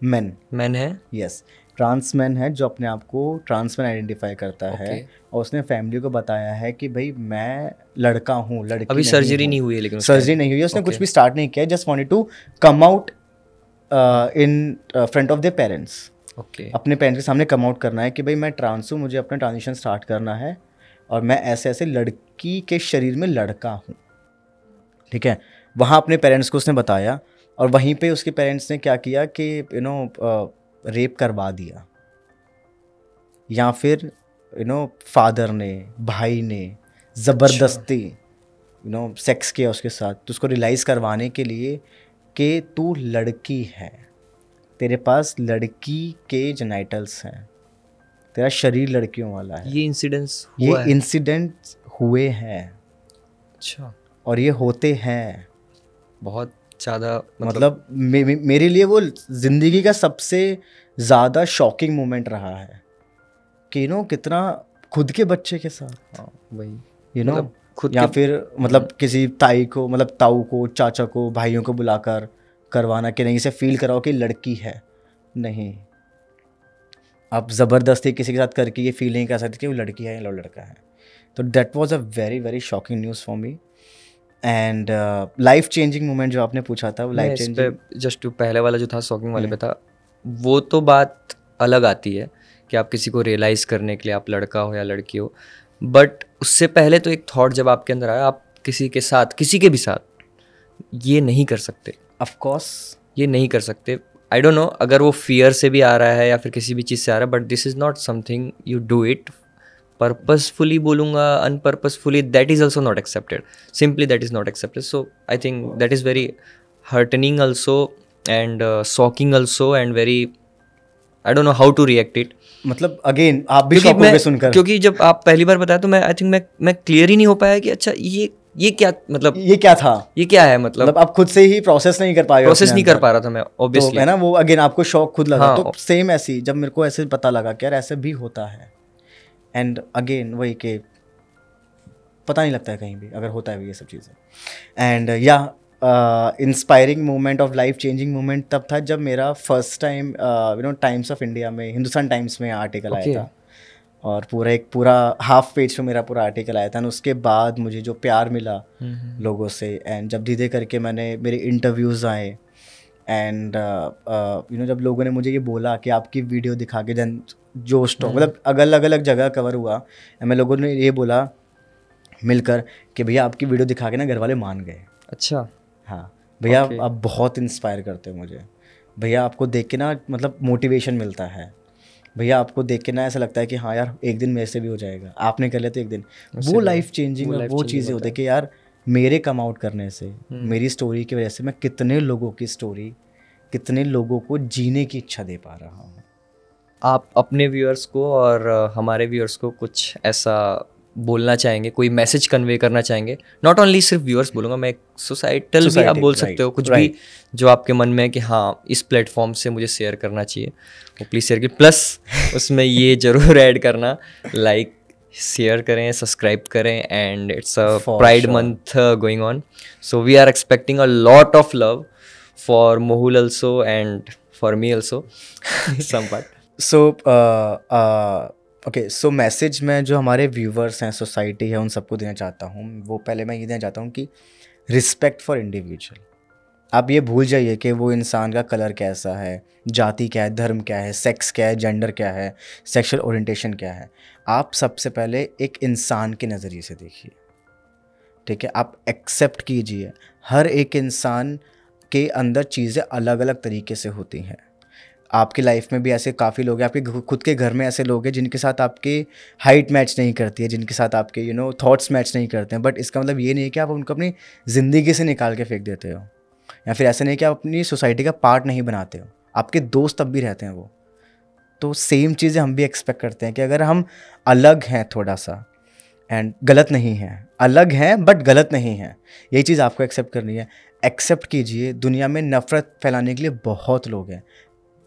मैन है? यस, ट्रांस मैन है जो अपने आप को ट्रांस मैन आइडेंटिफाई करता है और उसने फैमिली को बताया है कि भाई मैं लड़का हूँ, लड़की अभी सर्जरी नहीं हुई है, लेकिन सर्जरी नहीं हुई है, उसने कुछ भी स्टार्ट नहीं किया, just wanted to come out in front of their parents. अपने पेरेंट्स के सामने कम आउट करना है कि भाई मैं ट्रांस हूँ, मुझे अपना ट्रांजिशन स्टार्ट करना है और मैं ऐसे ऐसे लड़की के शरीर में लड़का हूँ। ठीक है, वहाँ अपने पेरेंट्स को उसने बताया और वहीं पे उसके पेरेंट्स ने क्या किया कि रेप करवा दिया, या फिर फादर ने, भाई ने ज़बरदस्ती सेक्स किया उसके साथ, तो उसको रियलाइज़ करवाने के लिए कि तू लड़की है, तेरे पास लड़की के जेनाइटल्स हैं, तेरा शरीर लड़कियों वाला है। ये इंसिडेंट्स हुए हैं। अच्छा। और ये होते हैं बहुत ज़्यादा, मतलब मेरे लिए वो ज़िंदगी का सबसे ज़्यादा शॉकिंग मोमेंट रहा है कि कितना खुद के बच्चे के साथ, वही खुद या फिर मतलब किसी ताई को, मतलब ताऊ को, चाचा को, भाइयों को बुलाकर करवाना कि नहीं, इसे फील कराओ कि लड़की है। नहीं, आप ज़बरदस्ती किसी के साथ करके ये फील नहीं कर सकते कि वो लड़की है या लड़का है। तो that was a very very shocking news for me and life changing moment जो आपने पूछा था, वो लाइफ चेंजिंग। जस्ट पहले वाला जो था शॉकिंग वाले पे था, वो तो बात अलग आती है कि आप किसी को रियलाइज़ करने के लिए आप लड़का हो या लड़की हो, बट उससे पहले तो एक थॉट जब आपके अंदर आया, आप किसी के साथ, किसी के भी साथ ये नहीं कर सकते। ऑफ कोर्स ये नहीं कर सकते। आई डोंट नो अगर वो फियर से भी आ रहा है या फिर किसी भी चीज़ से आ रहा है, but this is not something you do it purposefully, बोलूँगा unpurposefully, that is also not accepted, simply that is not accepted. So I think that is very hurtening also and shocking also and very, I don't know how to react it. मतलब अगेन आप भी शॉक हो गए सुनकर, क्योंकि जब आप पहली बार बताया तो मैं आई थिंक मैं क्लियर ही नहीं हो पाया कि अच्छा ये क्या, मतलब ये क्या था, ये क्या है, मतलब आप खुद से ही प्रोसेस नहीं कर पाए, प्रोसेस नहीं कर पा रहा था मैं ऑब्वियसली, तो है ना, वो अगेन आपको शॉक खुद लगा। तो सेम ऐसी जब मेरे को ऐसे पता लगा कि यार ऐसे भी होता है, एंड अगेन वही कि पता नहीं लगता है कहीं भी अगर होता है भी ये सब चीज़ें। एंड या inspiring moment of life changing moment तब था जब मेरा first time times of India में, हिंदुस्तान टाइम्स में आर्टिकल आया था और पूरा हाफ पेज पे मेरा पूरा आर्टिकल आया था। और उसके बाद मुझे जो प्यार मिला लोगों से, एंड जब धीरे करके मेरे इंटरव्यूज़ आए, एंड जब लोगों ने मुझे ये बोला कि आपकी वीडियो दिखा के जो स्टॉक, मतलब अलग अलग जगह कवर हुआ, मैं लोगों ने ये बोला मिलकर कि भैया आपकी वीडियो दिखा के ना घर वाले मान गए। अच्छा, हाँ भैया आप बहुत इंस्पायर करते हो मुझे, भैया आपको देख के ना मतलब मोटिवेशन मिलता है, भैया आपको देख के ना ऐसा लगता है कि हाँ यार एक दिन मेरे से भी हो जाएगा, आपने कर लिया तो एक दिन। वो लाइफ चेंजिंग वो चीज़ें होती है कि यार मेरे कम आउट करने से, मेरी स्टोरी की वजह से मैं कितने लोगों की स्टोरी, कितने लोगों को जीने की इच्छा दे पा रहा हूँ। आप अपने व्यूअर्स को और हमारे व्यूअर्स को कुछ ऐसा बोलना चाहेंगे, कोई मैसेज कन्वे करना चाहेंगे? नॉट ओनली सिर्फ व्यूअर्स बोलूँगा मैं, सोसाइटल भी आप बोल सकते हो, कुछ भी जो आपके मन में है कि हाँ इस प्लेटफॉर्म से मुझे शेयर करना चाहिए, वो प्लीज़ शेयर कीजिए। प्लस उसमें ये ज़रूर ऐड करना, लाइक शेयर करें, सब्सक्राइब करें, and it's a pride month going on, so we are expecting a lot of love for Mohul also and for me also some part. Okay, so message में जो हमारे व्यूवर्स हैं, सोसाइटी है, उन सबको देना चाहता हूँ, वो पहले मैं ये देना चाहता हूँ कि रिस्पेक्ट फॉर इंडिविजुअल। आप ये भूल जाइए कि वो इंसान का कलर कैसा है, जाति क्या है, धर्म क्या है, सेक्स क्या है, जेंडर क्या है, सेक्सुअल ओरिएंटेशन क्या है। आप सबसे पहले एक इंसान के नज़रिए से देखिए, ठीक है? आप एक्सेप्ट कीजिए, हर एक इंसान के अंदर चीज़ें अलग अलग तरीके से होती हैं। आपकी लाइफ में भी ऐसे काफ़ी लोग हैं, आपके खुद के घर में ऐसे लोग हैं जिनके साथ आपकी हाइट मैच नहीं करती है, जिनके साथ आपके थॉट्स मैच नहीं करते हैं, बट इसका मतलब ये नहीं है कि आप उनको अपनी ज़िंदगी से निकाल के फेंक देते हो, या फिर ऐसे नहीं कि आप अपनी सोसाइटी का पार्ट नहीं बनाते हो, आपके दोस्त अब भी रहते हैं वो। तो सेम चीज़ें हम भी एक्सपेक्ट करते हैं कि अगर हम अलग हैं थोड़ा सा, एंड गलत नहीं है, अलग हैं बट गलत नहीं है, यही चीज़ आपको एक्सेप्ट करनी है। एक्सेप्ट कीजिए। दुनिया में नफ़रत फैलाने के लिए बहुत लोग हैं,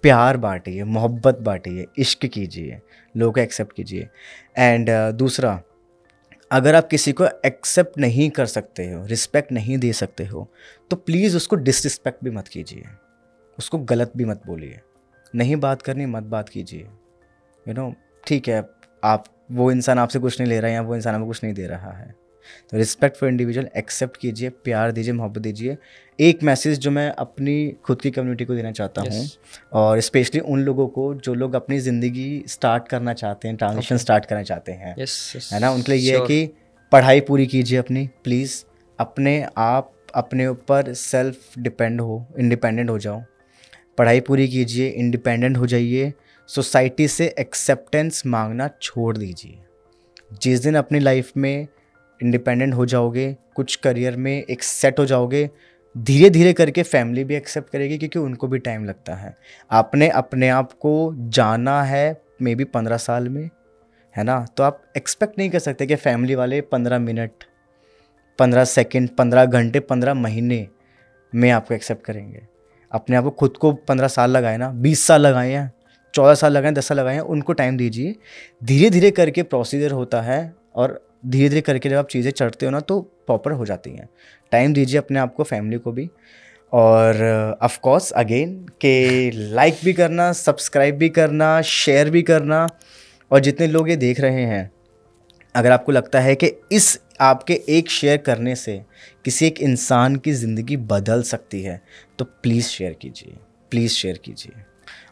प्यार बांटिए, मोहब्बत बांटिए, इश्क कीजिए, लोगों को एक्सेप्ट कीजिए। एंड दूसरा, अगर आप किसी को एक्सेप्ट नहीं कर सकते हो, रिस्पेक्ट नहीं दे सकते हो, तो प्लीज़ उसको डिसरिस्पेक्ट भी मत कीजिए, उसको गलत भी मत बोलिए। नहीं बात करनी मत बात कीजिए, यू नो, ठीक है, आप वो इंसान आपसे कुछ नहीं ले रहा है या वो इंसान आपको कुछ नहीं दे रहा है, तो रिस्पेक्ट फॉर इंडिविजुअल, एक्सेप्ट कीजिए, प्यार दीजिए, मोहब्बत दीजिए। एक मैसेज जो मैं अपनी खुद की कम्युनिटी को देना चाहता हूँ, और स्पेशली उन लोगों को जो लोग अपनी ज़िंदगी स्टार्ट करना चाहते हैं, ट्रांजिशन स्टार्ट करना चाहते हैं, है ना, उनके लिए ये है कि पढ़ाई पूरी कीजिए अपनी, प्लीज़ अपने आप अपने ऊपर सेल्फ डिपेंड हो, इंडिपेंडेंट हो जाओ, पढ़ाई पूरी कीजिए, इंडिपेंडेंट हो जाइए, सोसाइटी से एक्सेप्टेंस मांगना छोड़ दीजिए। जिस दिन अपनी लाइफ में इंडिपेंडेंट हो जाओगे, कुछ करियर में एक सेट हो जाओगे, धीरे धीरे करके फैमिली भी एक्सेप्ट करेगी, क्योंकि उनको भी टाइम लगता है। आपने अपने आप को जाना है मे बी 15 साल में, है ना, तो आप एक्सपेक्ट नहीं कर सकते कि फैमिली वाले 15 मिनट, 15 सेकंड, 15 घंटे, 15 महीने में आपको एक्सेप्ट करेंगे। अपने आप को, खुद को 15 साल लगाए ना, 20 साल लगाए हैं, 14 साल लगाए, 10 साल लगाए हैं, उनको टाइम दीजिए। धीरे धीरे करके प्रोसीजर होता है, और धीरे धीरे करके जब आप चीज़ें चढ़ते हो ना, तो प्रॉपर हो जाती हैं। टाइम दीजिए अपने आप को, फैमिली को भी, और ऑफ कोर्स अगेन के लाइक भी करना, सब्सक्राइब भी करना, शेयर भी करना। और जितने लोग ये देख रहे हैं, अगर आपको लगता है कि इस आपके एक शेयर करने से किसी एक इंसान की ज़िंदगी बदल सकती है, तो प्लीज़ शेयर कीजिए, प्लीज़ शेयर कीजिए।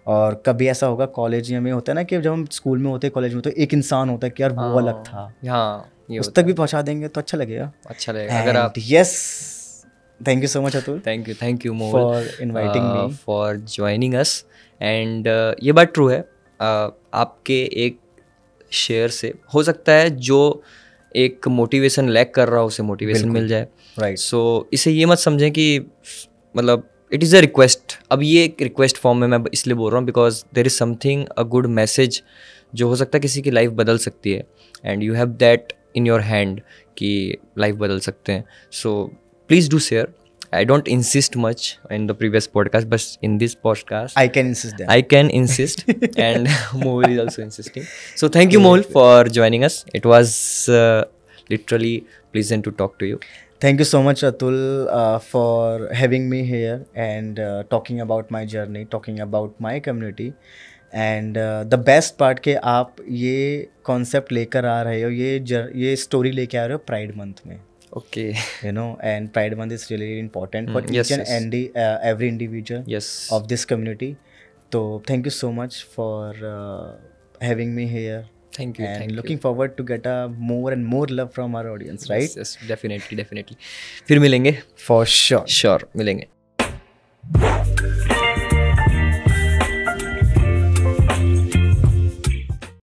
और कभी ऐसा होगा, कॉलेज में होता है ना कि जब हम स्कूल में होते हैं, कॉलेज में, तो एक इंसान होता है कि यार वो अलग था, हाँ, उस तक भी पहुंचा देंगे तो अच्छा लगेगा, अच्छा लगेगा। अगर आप, yes, thank you so much Atul, thank you mole for inviting me, for joining us. And ये बात ट्रू है, आपके एक शेयर से हो सकता है जो एक मोटिवेशन लैक कर रहा हो उसे मोटिवेशन मिल जाए, राइट। सो इसे ये मत समझें कि मतलब इट इज़ अ रिक्वेस्ट। अब ये एक रिक्वेस्ट फॉर्म में मैं इसलिए बोल रहा हूँ because there is something, a good message जो हो सकता है किसी की लाइफ बदल सकती है, and you have that in your hand कि लाइफ बदल सकते हैं। So please do share. I don't insist much in the previous podcast, but in this podcast, I can insist that. I can insist, and Mohul is also insisting. So thank you, Mohul, for joining us. It was literally pleasant to talk to you. Thank you so much, Atul, for having me here and talking about my journey, talking about my community. And the best part कि आप ये concept लेकर आ रहे हो, ये story लेके आ रहे हो Pride Month में. Okay. You know, and Pride Month is really important for yes, each and every individual yes. of this community. So thank you so much for having me here. Thank you. And thank looking you. forward to get more and more love from our audience, right? Yes, definitely. फिर मिलेंगे. For sure. Sure, मिलेंगे.